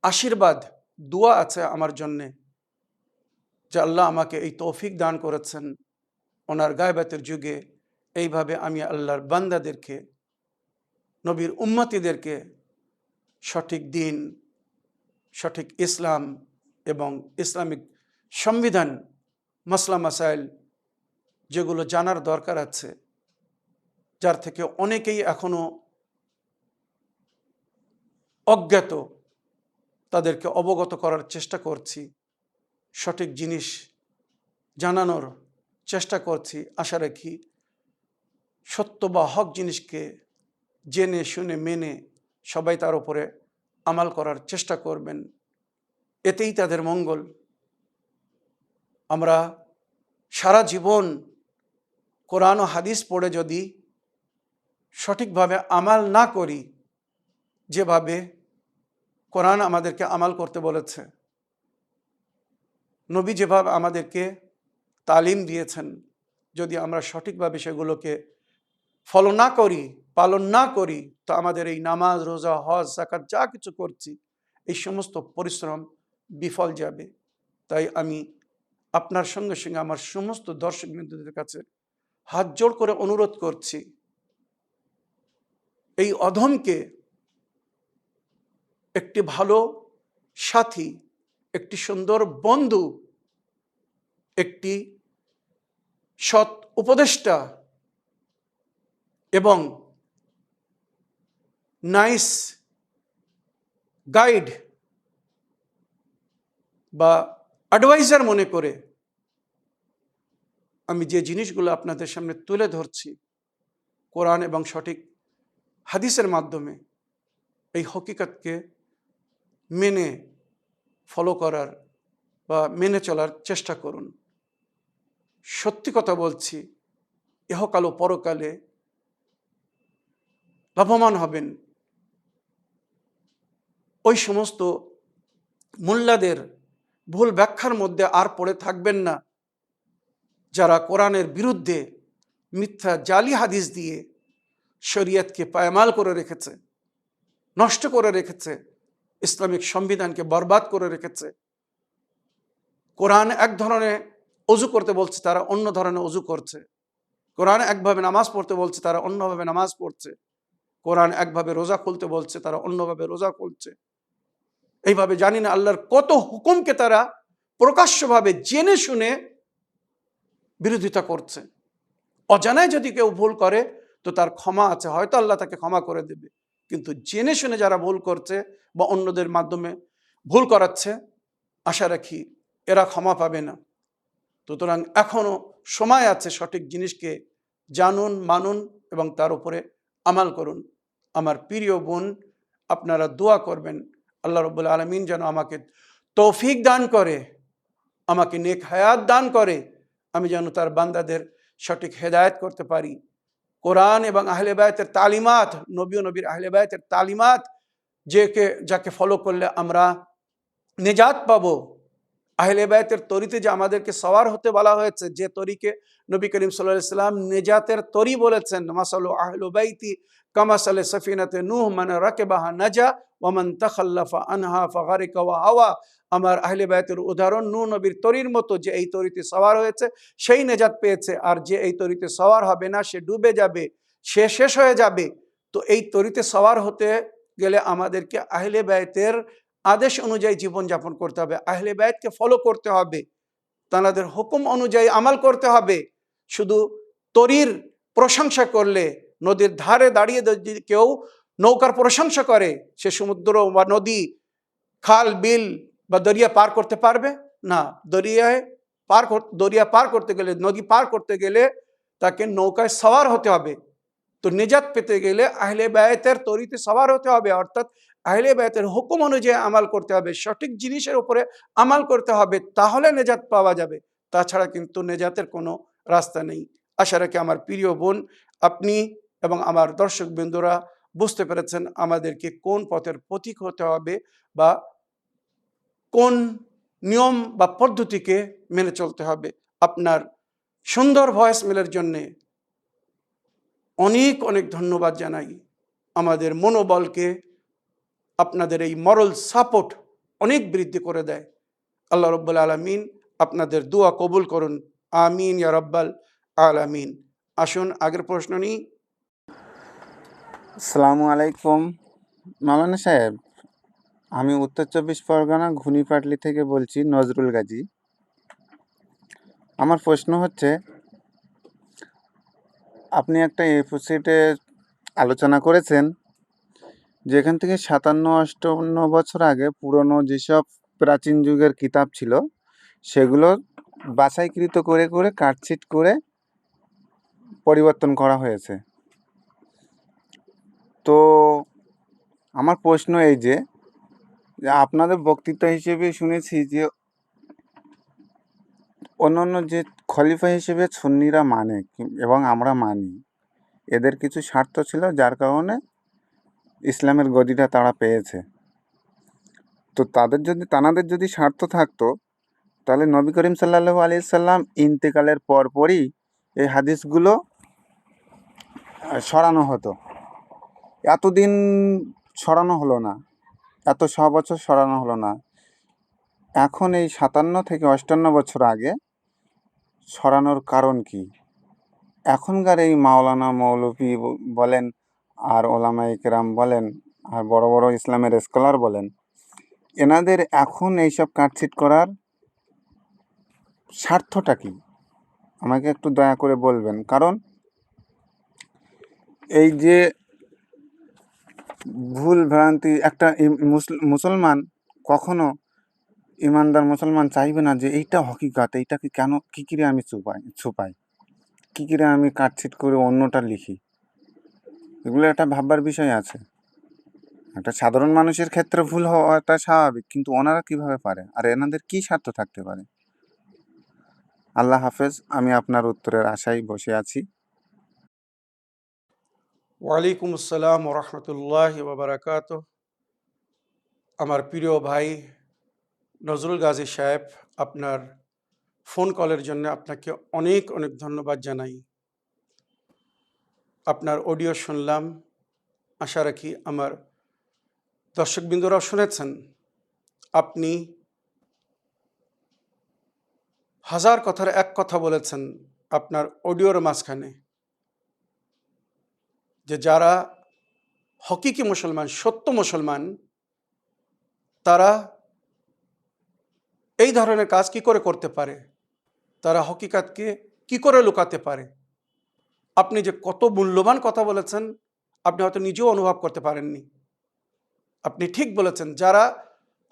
আশীর্বাদ, দোয়া আছে আমার জন্যে, যে আল্লাহ আমাকে এই তৌফিক দান করেছেন। ওনার গায়বাতের যুগে এইভাবে আমি আল্লাহর বান্দাদেরকে, নবীর উম্মতিদেরকে সঠিক দিন, সঠিক ইসলাম এবং ইসলামিক সংবিধান, মাসলা মাসাইল, যেগুলো জানার দরকার আছে, যার থেকে অনেকেই এখনো অজ্ঞাত, তাদেরকে অবগত করার চেষ্টা করছি, সঠিক জিনিস জানানোর চেষ্টা করছি, আশা রাখি সত্য বা হক জিনিসকে জেনে শুনে মেনে সবাই তার উপরে আমাল করার চেষ্টা করবেন, এতেই তাদের মঙ্গল। আমরা সারা জীবন কোরআন ও হাদিস পড়ে যদি সঠিকভাবে আমাল না করি, যেভাবে কোরআন আমাদেরকে আমাল করতে বলেছে, নবী যেভাবে আমাদেরকে তালিম দিয়েছেন, যদি আমরা সঠিকভাবে সেগুলোকে ফলো না করি, পালন না করি, তো আমাদের এই নামাজ, রোজা, হজ, যাকাত যা কিছু করছি, এই সমস্ত পরিশ্রম বিফল যাবে। তাই আমি আপনার সঙ্গে সঙ্গে আমার সমস্ত দর্শকবৃন্দদের কাছে হাত জোড় করে অনুরোধ করছি, এই অধমকে একটি ভালো সাথী, একটি সুন্দর বন্ধু, একটি সৎ উপদেষ্টা এবং নাইস গাইড বা অ্যাডভাইজার মনে করে আমি যে জিনিসগুলো আপনাদের সামনে তুলে ধরছি কোরআন এবং সঠিক হাদিসের মাধ্যমে, এই হকিকতকে মেনে ফলো করার বা মেনে চলার চেষ্টা করুন। সত্যি কথা বলছি, ইহকাল ও পরকালে লাভবান হবেন। ওই সমস্ত মোল্লাদের ভুল ব্যাখ্যার মধ্যে আর পড়ে থাকবেন না, যারা কোরআনের বিরুদ্ধে মিথ্যা জালি হাদিস দিয়ে শরিয়তকে পায়মাল করে রেখেছে, নষ্ট করে রেখেছে, ইসলামিক সংবিধানকে বরবাদ করে রেখেছে। কোরআন এক ধরনের অজু করতে বলছে, তারা অন্য ধরনের অজু করছে। কোরআন একভাবে নামাজ পড়তে বলছে, তারা অন্যভাবে নামাজ পড়ছে। কোরআন একভাবে রোজা খুলতে বলছে, তারা অন্যভাবে রোজা খুলছে। এইভাবে জানি না আল্লাহর কত হুকুমকে তারা প্রকাশ্যভাবে জেনে শুনে বিরোধিতা করছে। অজানায় যদি কেউ ভুল করে তো তার ক্ষমা আছে, হয়তো আল্লাহ তাকে ক্ষমা করে দেবে, কিন্তু জেনে শুনে যারা ভুল করছে বা অন্যদের মাধ্যমে ভুল করাচ্ছে, আশা রাখি এরা ক্ষমা পাবে না। সুতরাং এখনো সময় আছে, সঠিক জিনিসকে জানুন, মানুন এবং তার উপরে আমাল করুন। আমার প্রিয় বোন, আপনারা দোয়া করবেন আল্লাহ রাব্বুল আলামিন যেন আমাকে তৌফিক দান করে, আমাকে নেক হায়াত দান করে, আমি যেন তার বান্দাদের সঠিক হেদায়েত করতে পারি। কোরআন এবং আহলে বায়তের তালিমাত, নবী ও নবীর আহলে বায়তের তালিমাত যাকে ফলো করলে আমরা নেজাত পাবো, আহলে বায়তের তরিতে যে আমাদেরকে সওয়ার হতে বলা হয়েছে, যে তরিকে নবী করিম সাল্লাল্লাহু আলাইহি ওয়াসাল্লাম নেজাতের তরি বলেছেন, মাসালু আহলু বাইতি কামাসালে সফিনাতে নূহ মান রাকেবাহা নাজা ওয়া মান তাখাল্লাফা আনহা ফাগারিকা ওয়া হাওয়া। আমার আহলে বায়তের উদাহরণ নূহ নবীর তরির মতো, যে এই তরিতে সওয়ার হয়েছে সেই নেজাত পেয়েছে, আর যে এই তরিতে সওয়ার হবে না সে ডুবে যাবে, সে শেষ হয়ে যাবে। তো এই তরিতে সওয়ার হতে গেলে আমাদেরকে আহলে বায়তের আদেশ অনুযায়ী জীবনযাপন করতে হবে, আহলে বায়তকে ফলো করতে হবে, তাদের হুকুম অনুযায়ী আমাল করতে হবে। শুধু তরির প্রশংসা করলে, নদীর ধারে দাঁড়িয়ে যদি কেউ নৌকার প্রশংসা করে, সে সমুদ্র বা নদী, খাল, বিল বা দরিয়া পার করতে পারবে না। দরিয়া পার করতে গেলে, নদী পার করতে গেলে তাকে নৌকায় সওয়ার হতে হবে। তো নিজাত পেতে গেলে আহলে বায়তের তরিতে সওয়ার হতে হবে, অর্থাৎ আহলে বায়তের হুকুম অনুযায়ী আমাল করতে হবে, সঠিক জিনিসের উপরে আমাল করতে হবে, তাহলে নেজাত পাওয়া যাবে। তাছাড়া কিন্তু নেজাতের কোনো রাস্তা নেই। আশা রাখি আমার প্রিয় বোন, আপনি এবং আমার দর্শক বৃন্দরা বুঝতে পেরেছেন আমাদেরকে কোন পথের পথিক হতে হবে বা কোন নিয়ম বা পদ্ধতিকে মেনে চলতে হবে। আপনার সুন্দর ভয়েস মেলের জন্যে অনেক অনেক ধন্যবাদ জানাই। আমাদের মনোবলকে আপনাদের এই মরাল সাপোর্ট অনেক বৃদ্ধি করে দেয়। আল্লাহ রাব্বুল আলামিন আপনাদের দোয়া কবুল করুন, আমিন ইয়া রাব্বাল আলামিন। আসুন আগের প্রশ্ন নিই। আসসালামু আলাইকুম মাওলানা সাহেব, আমি উত্তর চব্বিশ পরগনা ঘুনিপাটলি থেকে বলছি, নজরুল গাজী। আমার প্রশ্ন হচ্ছে, আপনি একটা এপিসোডে আলোচনা করেছেন যেখান থেকে 57-58 বছর আগে পুরনো যেসব প্রাচীন যুগের কিতাব ছিল সেগুলো বাছাইকৃত করে করে কাটছিট করে পরিবর্তন করা হয়েছে। তো আমার প্রশ্ন এই যে আপনাদের বক্তৃতা হিসেবে শুনেছি যে অন্যান্য যে খলিফা হিসেবে সুন্নিরা মানে এবং আমরা মানি, এদের কিছু স্বার্থ ছিল যার কারণে ইসলামের গদিটা তারা পেয়েছে। তো তাদের যদি স্বার্থ থাকতো, তাহলে নবী করিম সাল্লাল্লাহু আলাইহি সাল্লাম ইন্তেকালের পরপরই এই হাদিসগুলো সরানো হতো। এতদিন সরানো হলো না, এত 100 বছর সরানো হলো না। এখন এই 57 থেকে 58 বছর আগে সরানোর কারণ কি? এখনকার এই মাওলানা মৌলভী বলেন আর ওলামায়ে কেরাম বলেন আর বড় বড় ইসলামের স্কলার বলেন, এনাদের এখন এইসব কাটছিট করার স্বার্থটা কি? আমাকে একটু দয়া করে বলবেন। কারণ এই যে ভুল ভ্রান্তি একটা মুসলমান কখনো, ইমানদার মুসলমান চাইবে না যে এইটা হকিকত, এইটাকে কেন কী করে আমি ছুপাই, কী করে আমি কাটছিট করে অন্যটা লিখি। এগুলো একটা ভাববার বিষয় আছে। একটা সাধারণ মানুষের ক্ষেত্রে ভুল হওয়াটা স্বাভাবিক, কিন্তু ওনারা কিভাবে পারে? আর এনাদের কি স্বার্থ থাকতে পারে? আল্লাহ হাফেজ। আমি আপনার উত্তরের আশায় বসে আছি। ওয়ালাইকুম আসসালাম ওরহমতুল্লাহি ওয়া বারাকাতুহু। আমার প্রিয় ভাই নজরুল গাজী সাহেব, আপনার ফোন কলের জন্য আপনাকে অনেক অনেক ধন্যবাদ জানাই। আপনার অডিও শুনলাম, আশা রাখি আমার দর্শকবৃন্দরাও শুনেছেন। আপনি হাজার কথার এক কথা বলেছেন আপনার অডিওর মাঝখানে, যে যারা হকিকি মুসলমান, সত্য মুসলমান, তারা এই ধরনের কাজ কি করে করতে পারে, তারা হকিকাতকে কি করে লুকাতে পারে। আপনি যে কত মূল্যবান কথা বলেছেন, আপনি হয়তো নিজেও অনুভব করতে পারেননি। আপনি ঠিক বলেছেন, যারা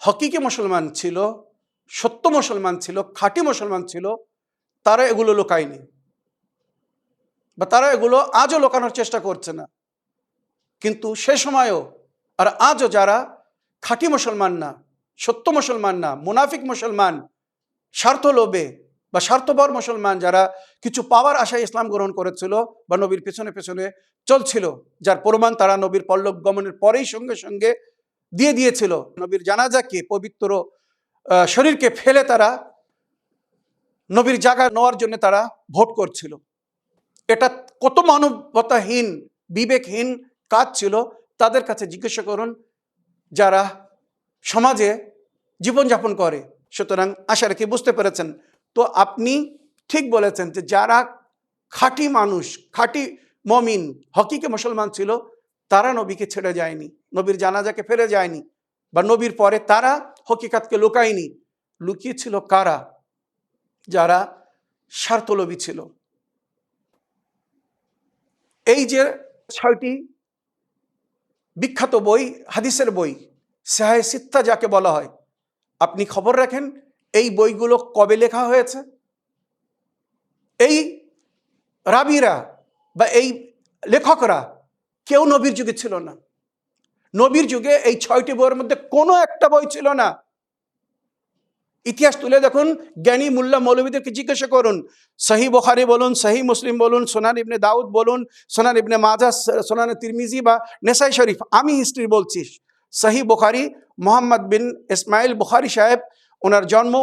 হকিকি মুসলমান ছিল, সত্য মুসলমান ছিল, খাঁটি মুসলমান ছিল, তারা এগুলো লুকায়নি, বা তারা এগুলো আজও লুকানোর চেষ্টা করছে না। কিন্তু সে সময়ও আর আজও যারা খাঁটি মুসলমান না, সত্য মুসলমান না, মুনাফিক মুসলমান, স্বার্থ লোভে বা স্বার্থপর মুসলমান, যারা কিছু পাওয়ার আশায় ইসলাম গ্রহণ করেছিল বা নবীর পেছনে পেছনে চলছিল, যার প্রমাণ তারা নবীর পরলোক গমনের পরেই সঙ্গে সঙ্গে দিয়ে দিয়েছিল। নবীর জানাজাকে, পবিত্র শরীরকে ফেলে তারা নবীর জায়গা নেওয়ার জন্য তারা ভোট করছিল। এটা কত মানবতাহীন, বিবেকহীন কাজ ছিল। তাদের কাছে জিজ্ঞাসা করুন যারা সমাজে জীবনযাপন করে। সুতরাং আশা রাখি বুঝতে পেরেছেন। তো আপনি ঠিক বলেছেন যে যারা খাঁটি মানুষ, খাঁটি মমিন, হকিকে মুসলমান ছিল, তারা নবীকে ছেড়ে যায়নি, নবীর জানাজাকে ফেলে যায়নি, বা নবীর পরে তারা হকিকাতকে লুকায়নি। লুকিয়েছিল কারা? যারা স্বার্থলোভী ছিল। এই যে 6টি বিখ্যাত বই, হাদিসের বই, সাহিহ সিত্তা যাকে বলা হয়, আপনি খবর রাখেন এই বইগুলো কবে লেখা হয়েছে? এই রাবিরা বা এই লেখকরা কেউ নবীর যুগে ছিল না। নবীর যুগে এই 6টি বইয়ের মধ্যে কোনো একটা বই ছিল না। ইতিহাস তুলে দেখুন, জ্ঞানী মুল্লা মৌলবীদেরকে জিজ্ঞাসা করুন। সহি বুখারী বলুন, সহি মুসলিম বলুন, সুনান ইবনে দাউদ বলুন, সুনান ইবনে মাজাহ, সুনান তিরমিজি বা নেসাই শরীফ। আমি হিস্ট্রি বলছি। সহি বুখারী, মোহাম্মদ বিন ইসমাইল বুখারী সাহেব, ওনার জন্ম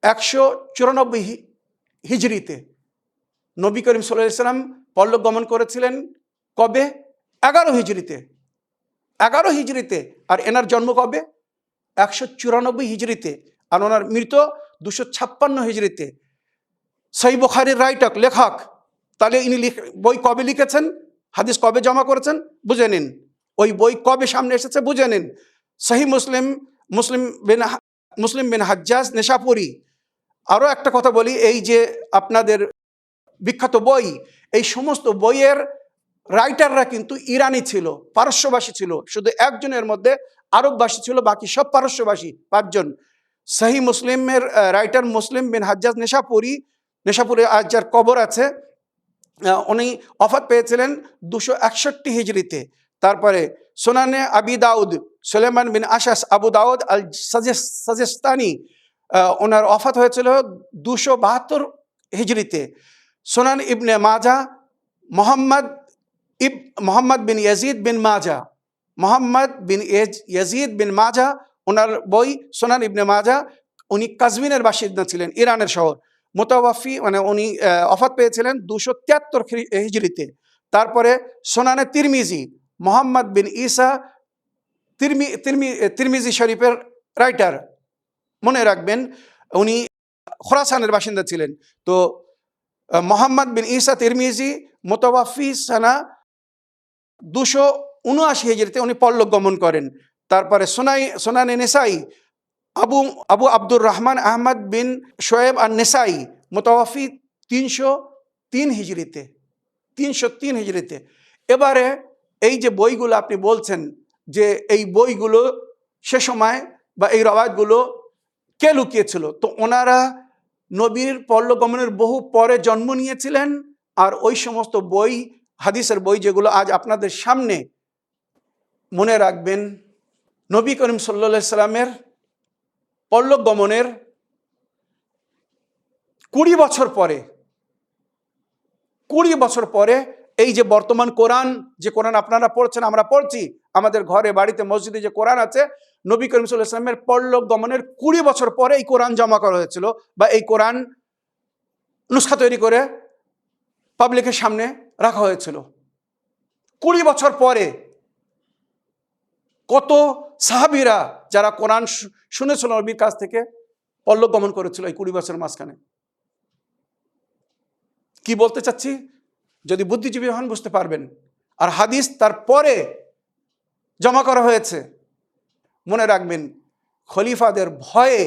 194 হিজরিতে। নবী করিম সাল্লাল্লাহু আলাইহি সাল্লাম পরলোক গমন করেছিলেন কবে? 11 হিজরিতে। 11 হিজরিতে। আর এনার জন্ম কবে? 194 হিজরিতে। আর ওনার মৃত 256 হিজরিতে। সহিহ বুখারীর রাইটক, লেখক। তাহলে ইনি বই কবে লিখেছেন, হাদিস কবে জমা করেছেন, বুঝে নিন। ওই বই কবে সামনে এসেছে, বুঝে নিন। সহিহ মুসলিম বিন হাজ্জাজ নেশাপুরি। আরও একটা কথা বলি, এই যে আপনাদের বিখ্যাত বই, এই সমস্ত বইয়ের রাইটাররা কিন্তু ইরানি ছিল, পারস্যবাসী ছিল। শুধু একজনের মধ্যে আরবভাষী ছিল, বাকি সব পারস্যবাসী, 5 জন। সহি মুসলিমের রাইটার মুসলিম বিন হাজ্জাজ নেশাপুরে আজ যার কবর আছে, উনি ওফাত পেয়েছিলেন 261 হিজরিতে। তারপরে সুনানে আবি দাউদ সুলেমান বিন আশাস আবু দাউদ আল সাজেস্তানি, ওনার ওফাত হয়েছিল 272 হিজরিতে। সুনান ইবনে মাজা মোহাম্মদ বিন ইয়াজিদ বিন মাজা, ওনার বই সুনান ইবনে মাজা। উনি কাজভিনের বাসিন্দা ছিলেন, ইরানের শহর। মুতাওয়াফি মানে উনি ওফাত পেয়েছিলেন 273 হিজরিতে। তারপরে সুনানে তিরমিজি মোহাম্মদ বিন ঈসা তিরমিজি শরীফের রাইটার, মনে রাখবেন উনি খোরাসানের বাসিন্দা ছিলেন। তো মোহাম্মদ বিন ঈসা তিরমিজি মুতাওয়াফি সানা 279 হিজরিতে উনি পরলোক গমন করেন। তারপরে সুনানে নেসাই আবু আব্দুর রহমান আহমদ বিন শোয়েব আর নেসাই মুতাওয়াফি 303 হিজরিতে। এবারে এই যে বইগুলো আপনি বলছেন যে এই বইগুলো সে সময় বা এই রওয়ায়াতগুলো কে লুকিয়েছিল, তো ওনারা নবীর পরলোক গমনের বহু পরে জন্ম নিয়েছিলেন। আর ওই সমস্ত বই, হাদিসের বই যেগুলো আজ আপনাদের সামনে, মনে রাখবেন নবী করিম সাল্লাল্লাহু আলাইহি সাল্লামের পরলোক গমনের 20 বছর পরে এই যে বর্তমান কোরআন, যে কোরআন আপনারা পড়ছেন, আমরা পড়ছি, আমাদের ঘরে বাড়িতে মসজিদে যে কোরআন আছে, নবী করিম সাল্লাল্লাহু আলাইহি সাল্লামের পরলোক গমনের 20 বছর পরে এই কোরআন জমা করা হয়েছিল, বা এই কোরআন নুসখা তৈরি করে পাবলিকের সামনে রাখা হয়েছিল। 20 বছর পরে কত সাহাবীরা যারা কোরআন শুনেছিল নবীর কাছ থেকে, পরলোক গমন করেছিল এই 20 বছরের মাঝখানে। কি বলতে চাচ্ছি, যদি বুদ্ধিজীবী হন বুঝতে পারবেন। আর হাদিস তারপরে জমা করা হয়েছে। মনে রাখবেন খলিফাদের ভয়ে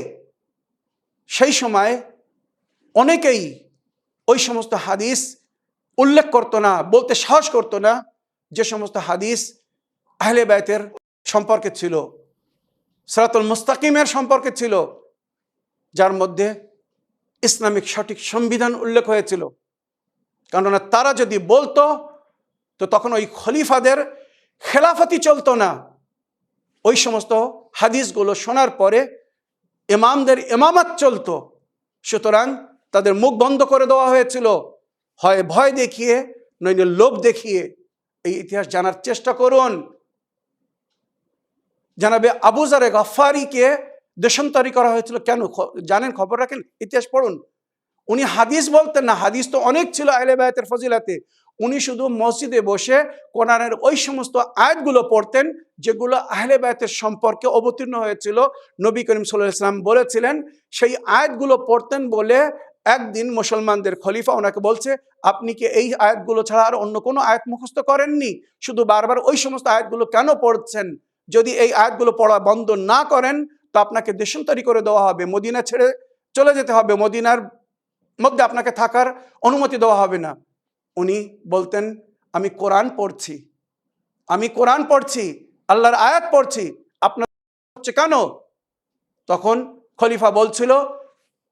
সেই সময় অনেকেই ওই সমস্ত হাদিস উল্লেখ করতো না, বলতে সাহস করতো না, যে সমস্ত হাদিস আহলে বাইতের সম্পর্কে ছিল, সিরাতুল মুস্তাকিমের সম্পর্কে ছিল, যার মধ্যে ইসলামিক সঠিক সংবিধান উল্লেখ হয়েছিল। কেননা তারা যদি বলতো তো তখন ওই খলিফাদের খেলাফতি চলতো না। ওই সমস্ত হাদিসগুলো শোনার পরে ইমামদের ইমামত চলতো। সুতরাং তাদের মুখ বন্ধ করে দেওয়া হয়েছিল, হয় ভয় দেখিয়ে নইলে লোভ দেখিয়ে। এই ইতিহাস জানার চেষ্টা করুন। জানাবে আবু যার গফফারিকে দেশান্তরী করা হয়েছিল কেন জানেন? খবর রাখেন, ইতিহাস পড়ুন। উনি হাদিস বলতেন না, হাদিস তো অনেক ছিল আহলে বায়াতের ফজিলাতে। উনি শুধু মসজিদে বসে কোরআনের ওই সমস্ত আয়াতগুলো পড়তেন যেগুলো আহলে বায়াতের সম্পর্কে অবতীর্ণ হয়েছিল। নবী করিম সাল্লাল্লাহু আলাইহি ওয়াসাল্লাম বলেছিলেন, সেই আয়াতগুলো পড়তেন বলে একদিন মুসলমানদের খলিফা ওনাকে বলছে, আপনি কি এই আয়াতগুলো ছাড়া আর অন্য কোনো আয়াত মুখস্থ করেননি? শুধু বারবার ওই সমস্ত আয়াতগুলো কেন পড়ছেন? যদি এই আয়াতগুলো পড়া বন্ধ না করেন তো আপনাকে দেশান্তরী করে দেওয়া হবে, মদিনা ছেড়ে চলে যেতে হবে, মদিনার মধ্যে আপনাকে থাকার অনুমতি দেওয়া হবে না। উনি বলতেন, আমি কোরআন পড়ছি, আল্লাহর আয়াত পড়ছি, আপনার হচ্ছে কেন? তখন খলিফা বলছিল,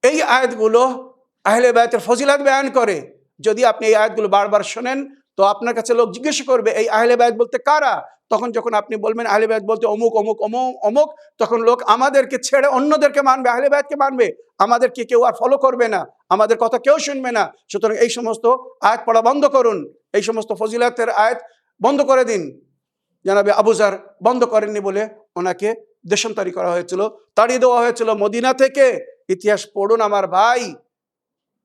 এই আয়াতগুলো আহলে বায়াতের ফজিলত বয়ান করে। যদি আপনি এই আয়াতগুলো বারবার শোনেন তো আপনার কাছে লোক জিজ্ঞেস করবে এই আহলে বায়াত বলতে কারা। তখন যখন আপনি বলবেন আহলে বায়াত বলতে অমুক অমুক অমুক, তখন লোক আমাদেরকে ছেড়ে অন্যদেরকে মানবে, আহলে বায়াতকে মানবে। আমাদেরকে কেউ আর ফলো করবে না, আমাদের কথা কেউ শুনবে না। সুতরাং এই সমস্ত আয়াত পড়া বন্ধ করুন, এই সমস্ত ফজিলতের আয়াত বন্ধ করে দিন। জানাবে আবু যার বন্ধ করেননি বলে ওনাকে দেশান্তরী করা হয়েছিল, তাড়িয়ে দেওয়া হয়েছিল মদিনা থেকে। ইতিহাস পড়ুন আমার ভাই।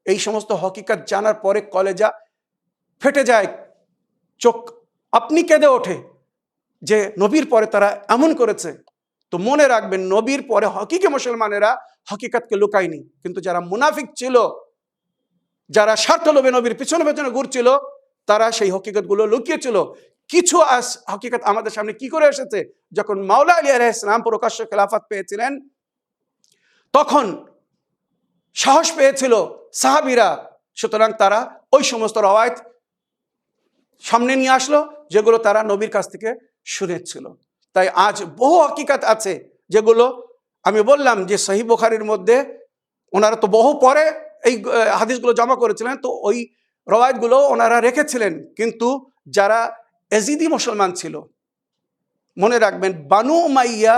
এই সমস্ত হকিকত জানার পরে কলেজা ফেটে যায়, চোখ আপনি কেঁদে ওঠে যে নবীর পরে তারা এমন করেছে। তো মনে রাখবেন, নবীর পরে হকিকে মুসলমানেরা হকিকতকে লুকায়নি, কিন্তু যারা মুনাফিক ছিল, যারা স্বার্থ লোভে নবীর পিছনে পেছনে ঘুরছিল, তারা সেই হকিকতগুলো লুকিয়েছিল। কিছু হকিকত আমাদের সামনে কি করে এসেছে, যখন মাওলা আলী আলাইহিস সালাম প্রকাশ্য খেলাফত পেয়েছিলেন, তখন সাহস পেয়েছিল সাহাবীরা। সুতরাং তারা ওই সমস্ত রওয়ায়াত সামনে নিয়ে আসলো যেগুলো তারা নবীর কাছ থেকে শুনেছিল। তাই আজ বহু হকিকত আছে যেগুলো আমি বললাম যে সহিহ বুখারীর মধ্যে ওনারা তো বহু পরে এই হাদিসগুলো জমা করেছিলেন, তো ওই রওয়ায়াতগুলো ওনারা রেখেছিলেন, কিন্তু যারা এজিদি মুসলমান ছিল, মনে রাখবেন বানু উমাইয়া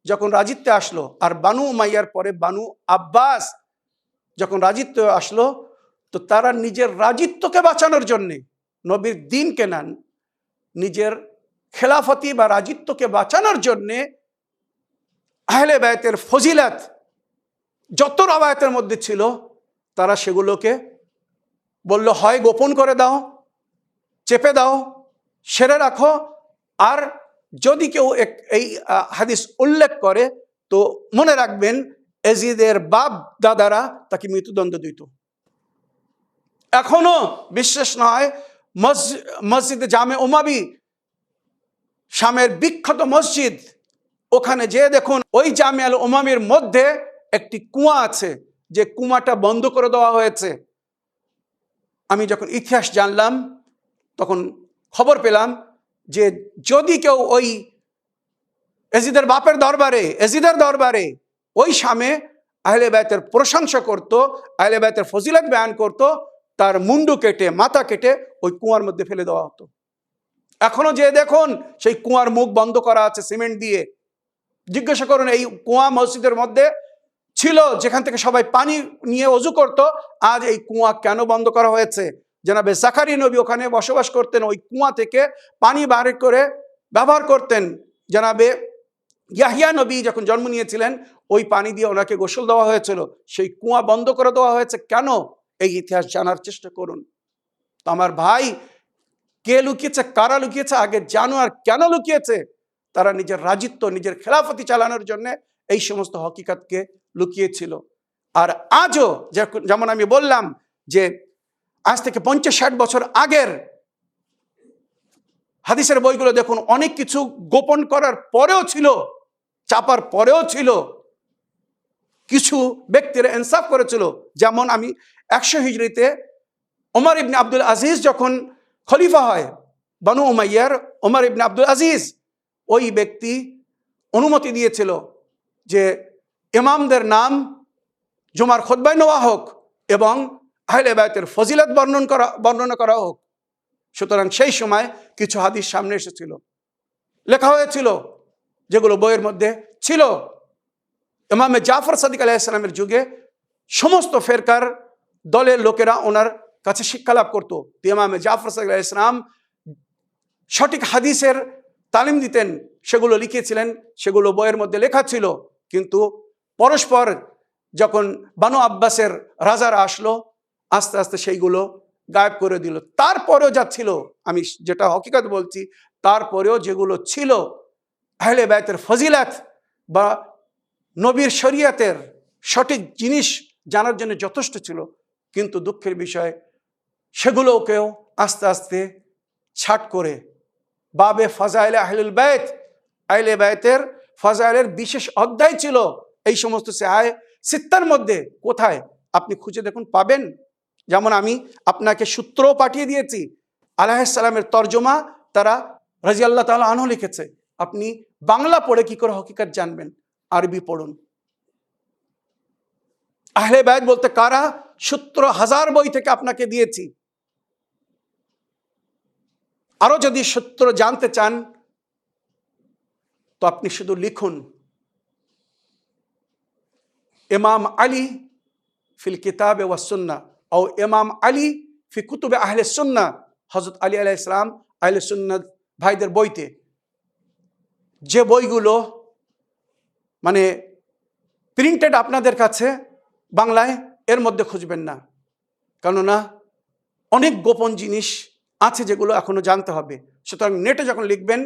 যখন রাজিত্বে আসলো, আর বানু উমাইয়ার পরে বানু আব্বাস যখন রাজিত্বে আসলো, তো তারা নিজের রাজিত্বকে বাঁচানোর জন্যে, নবীর দিনকে নেন, নিজের খেলাফতি বা রাজিত্বকে বাঁচানোর জন্যে আহলে বায়তের ফজিলত যত রওয়ায়াতের মধ্যে ছিল তারা সেগুলোকে বলল হয় গোপন করে দাও, চেপে দাও, সেরে রাখো, আর যদি কেউ এই হাদিস উল্লেখ করে তো মনে রাখবেন এজিদের বাপ দাদারা তাকে মৃত্যুদণ্ড দিত। এখনো বিশ্বাস নয়, মসজিদে জামে উমাবি, শামের বিখ্যাত মসজিদ, ওখানে যে দেখুন ওই জামে আল উমামির মধ্যে একটি কুয়া আছে, যে কুয়াটা বন্ধ করে দেওয়া হয়েছে। আমি যখন ইতিহাস জানলাম তখন খবর পেলাম যে যদি কেউ ওই এজিদের বাপের দরবারে, এজিদের দরবারে ওই শামে আহলে বায়তের প্রশংসা করত, আহলে বায়তের ফজিলত বয়ান করত, তার মুন্ডু কেটে মাথা কেটে ওই কুয়ার মধ্যে ফেলে দেওয়া হতো। এখনো যে দেখুন সেই কুয়ার মুখ বন্ধ করা আছে সিমেন্ট দিয়ে। জিজ্ঞাসা করুন এই কুয়া মসজিদের মধ্যে ছিল, যেখান থেকে সবাই পানি নিয়ে ওযু করত, আজ এই কুয়া কেন বন্ধ করা হয়েছে? জনাবে জাকারিয়া নবী ওখানে বসবাস করতেন, ওই কুয়া থেকে পানি বার করে ব্যবহার করতেন। জনাবে ইয়াহিয়া নবী যখন জন্ম নিয়েছিলেন ওই পানি দিয়ে ওনাকে গোসল দেওয়া হয়েছিল, সেই কুয়া বন্ধ করে দেওয়া হয়েছে কেন? এই ইতিহাস জানার চেষ্টা করুন। তো আমার ভাই, কে লুকিয়েছে, কারা লুকিয়েছে, আগে জানো, আর কেন লুকিয়েছে? তারা নিজের রাজিত্ব, নিজের খেলাফতি চালানোর জন্য এই সমস্ত হকিকতকে লুকিয়েছিল। আর আজও যেমন আমি বললাম যে আজ থেকে 50-60 বছর আগের হাদিসের বইগুলো দেখুন, অনেক কিছু গোপন করার পরেও ছিল, চাপার পরেও ছিল, কিছু ব্যক্তিরা ইনসাফ করেছিল। যেমন আমি 100 হিজরিতে ওমর ইবনে আব্দুল আজিজ যখন খলিফা হয়, বানু উমাইয়ার ওমর ইবনে আব্দুল আজিজ, ওই ব্যক্তি অনুমতি দিয়েছিল যে ইমামদের নাম জুমার খুতবায় নেওয়া হোক এবং আহলে বায়তের ফজিলত বর্ণনা করা হোক। সুতরাং সেই সময় কিছু হাদিস সামনে এসেছিল, লেখা হয়েছিল, যেগুলো বইয়ের মধ্যে ছিল। ইমামে জাফর সাদিক আলাইহিস সালামের যুগে সমস্ত ফেরকার দলের লোকেরা ওনার কাছে শিক্ষা লাভ করতো। ইমামে জাফর সাদিক আলাইহিস সালাম সঠিক হাদিসের তালিম দিতেন, সেগুলো লিখেছিলেন, সেগুলো বইয়ের মধ্যে লেখা ছিল। কিন্তু পরস্পর যখন বানু আব্বাসের রাজারা আসলো, আস্তে আস্তে সেইগুলো গায়েব করে দিল। তারপরেও যা ছিল, আমি যেটা হকিকত বলছি, তারপরেও যেগুলো ছিল আহলে বায়তের ফজিলত বা নবীর শরীয়তের সঠিক জিনিস জানার জন্য যথেষ্ট ছিল, কিন্তু দুঃখের বিষয় সেগুলোকেও আস্তে আস্তে ছাট করে বাবে ফাজাইলে আহলুল বাইত, আহলে বাইতের ফাজাইলের বিশেষ অধ্যায় ছিল এই সমস্ত সাহায় সিত্তার মধ্যে। কোথায় আপনি খুঁজে দেখুন, পাবেন। যেমন আমি আপনাকে সূত্রও পাঠিয়ে দিয়েছি, আলাইহিস সালামের তর্জমা তারা রাদিয়াল্লাহু তাআলা আনহু লিখেছে। আপনি বাংলা পড়ে কি করে হকিকত জানবেন? আরবি পড়ুন। আহলে বাইত বলতে কারা, সূত্র 1000 বই থেকে আপনাকে দিয়েছি। আরো যদি সূত্র জানতে চান তো আপনি শুধু লিখুন ইমাম আলী ফিল কিতাব ওয়াস সুন্নাহ ও ইমাম আলী ফি কুতুবে আহলে সুন্নাহ, হযরত আলী আলাইহিস সালাম আহলে সুন্নাহ ভাইদের বইতে, যে বইগুলো মানে প্রিন্টেড আপনাদের কাছে বাংলায়, এর মধ্যে খুঁজবেন না, কেননা অনেক গোপন জিনিস আছে যেগুলো এখনো জানতে হবে। সুতরাং নেটে যখন লিখবেন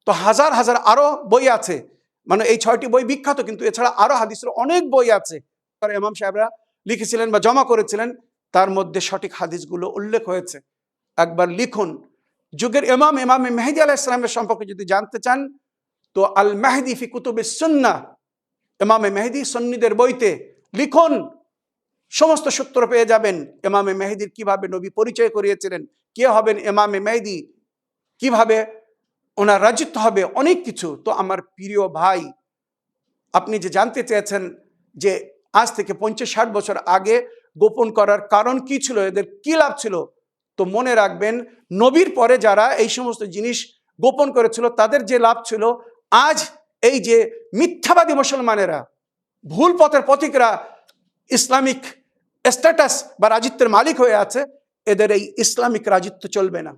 তো হাজার হাজার আরো বই আছে, মানে এই 6টি বই বিখ্যাত, কিন্তু এছাড়া আরো হাদিসের অনেক বই আছে ইমাম সাহেবরা লিখেছিলেন বা জমা করেছিলেন, তার মধ্যে সঠিক হাদিসগুলো উল্লেখ হয়েছে। একবার লিখুন। যুগের ইমামে মেহেদী আলাইহিস সালামের সম্পর্কে যদি জানতে চান তো আল মেহেদী ফি কুতুবিস সুন্নাহ, ইমামে মেহেদী সুন্নিদের বইতে লিখুন, সমস্ত সূত্র পেয়ে যাবেন। ইমামে মেহেদীর কিভাবে নবী পরিচয় করিয়েছিলেন, কে হবেন ইমামে মেহেদী, কিভাবে ওনার রাজিত্ব হবে, অনেক কিছু। তো আমার প্রিয় ভাই, আপনি যে জানতে চেয়েছেন যে আজ থেকে 50-60 বছর আগে গোপন করার কারণ কি ছিল, এদের কি লাভ ছিল, তো মনে রাখবেন নবীর পরে যারা এই সমস্ত জিনিস গোপন করেছিল তাদের যে লাভ ছিল, আজ এই যে মিথ্যাবাদী মুসলমানেরা, ভুল পথের পথিকরা ইসলামিক স্ট্যাটাস বা রাজত্বের মালিক হয়ে আছে, এদের এই ইসলামিক রাজত্ব চলবে না।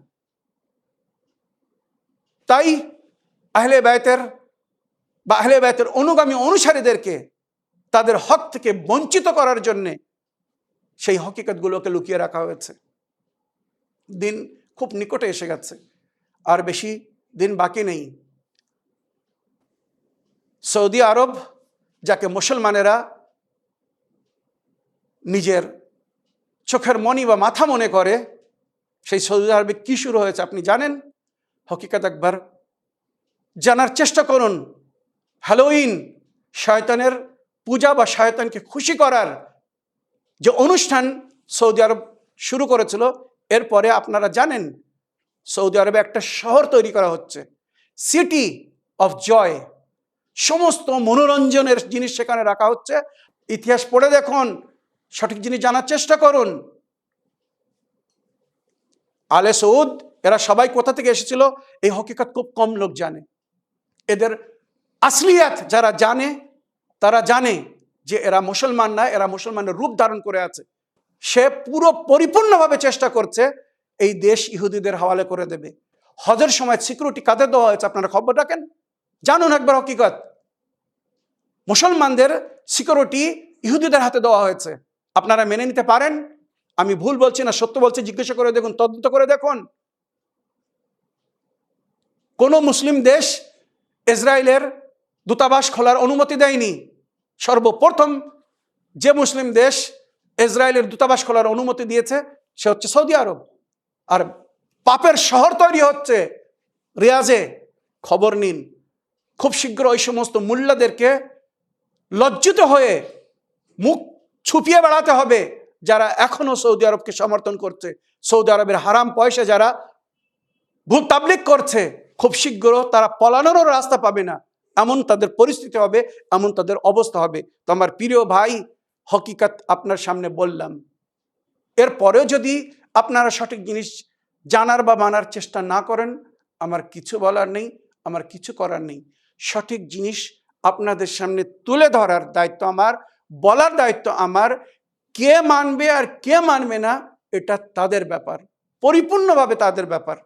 তাই আহলে বায়তের অনুগামী অনুসারীদেরকে তাদের হক থেকে বঞ্চিত করার জন্য সেই হকিকতগুলোকে লুকিয়ে রাখা হয়েছে। দিন খুব নিকটে এসে গেছে, আর বেশি দিন বাকি নেই। সৌদি আরব, যাকে মুসলমানেরা নিজের চোখের মণি বা মাথা মনে করে, সেই সৌদি আরবে কি শুরু হয়েছে আপনি জানেন? হকিকত একবার জানার চেষ্টা করুন। হ্যালোইন, শয়তানের পূজা বা শয়তানকে খুশি করার যে অনুষ্ঠান সৌদি আরব শুরু করেছিল, এরপরে আপনারা জানেন সৌদি আরবে একটা শহর তৈরি করা হচ্ছে, সিটি অফ জয়। সমস্ত মনোরঞ্জনের জিনিস সেখানে রাখা হচ্ছে। ইতিহাস পড়ে দেখুন, সঠিক জিনিস জানার চেষ্টা করুন। আলে সৌদ এরা সবাই কোথা থেকে এসেছিল, এই হকিকত খুব কম লোক জানে। এদের আসলিয়াত যারা জানে, তারা জানে যে এরা মুসলমান না, এরা মুসলমানের রূপ ধারণ করে আছে। সে পুরো পরিপূর্ণভাবে চেষ্টা করছে এই দেশ ইহুদিদের হাওয়ালে করে দেবে। হজের সময় সিকিউরিটি কাদের দেওয়া হয়েছে আপনারা খবর রাখেন? জানুন একবার হকিকত। মুসলমানদের সিকিউরিটি ইহুদিদের হাতে দেওয়া হয়েছে। আপনারা মেনে নিতে পারেন? আমি ভুল বলছি না সত্য বলছি, জিজ্ঞাসা করে দেখুন, তদন্ত করে দেখুন। কোন মুসলিম দেশ ইসরায়েলের দূতাবাস খোলার অনুমতি দেয়নি। সর্বপ্রথম যে মুসলিম দেশ ইসরায়েলের দূতাবাস খোলার অনুমতি দিয়েছে সে হচ্ছে সৌদি আরব। আর পাপের শহর তৈরি হচ্ছে রিয়াজে। খবর নিন, খুব শীঘ্র ওই সমস্ত মুল্লাদেরকে লজ্জিত হয়ে মুখ ছুপিয়ে বেড়াতে হবে যারা এখনো সৌদি আরবকে সমর্থন করছে। সৌদি আরবের হারাম পয়সা যারা ভুল তাবলিগ করছে, খুব শীঘ্র তারা পলানোরও রাস্তা পাবে না, এমন তাদের পরিস্থিতি হবে, এমন তাদের অবস্থা হবে। তো আমার প্রিয় ভাই, হকিকত আপনার সামনে বললাম। এরপরেও যদি আপনারা সঠিক জিনিস জানার বা মানার চেষ্টা না করেন, আমার কিছু বলার নেই, আমার কিছু করার নেই। সঠিক জিনিস আপনাদের সামনে তুলে ধরার দায়িত্ব আমার, বলার দায়িত্ব আমার। কে মানবে আর কে মানবে না এটা তাদের ব্যাপার, পরিপূর্ণভাবে তাদের ব্যাপার।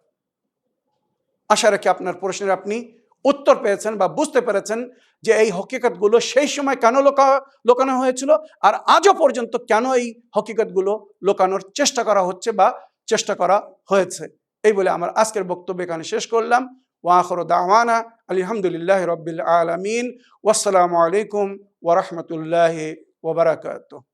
আশা রাখি আপনার প্রশ্নের আপনি উত্তর পেয়েছেন বা বুঝতে পেরেছেন যে এই হকিকতগুলো সেই সময় কেন লোকানো হয়েছিল, আর আজও পর্যন্ত কেন এই হকিকতগুলো লোকানোর চেষ্টা করা হচ্ছে বা চেষ্টা করা হয়েছে। এই বলে আমার আজকের বক্তব্য এখানে শেষ করলাম। ওয়া আখিরু দাওয়ানা আলহামদুলিল্লাহি রাব্বিল আলামিন। ওয়াসসালামু আলাইকুম ওয়া রাহমাতুল্লাহি ওয়া বারাকাতুহু।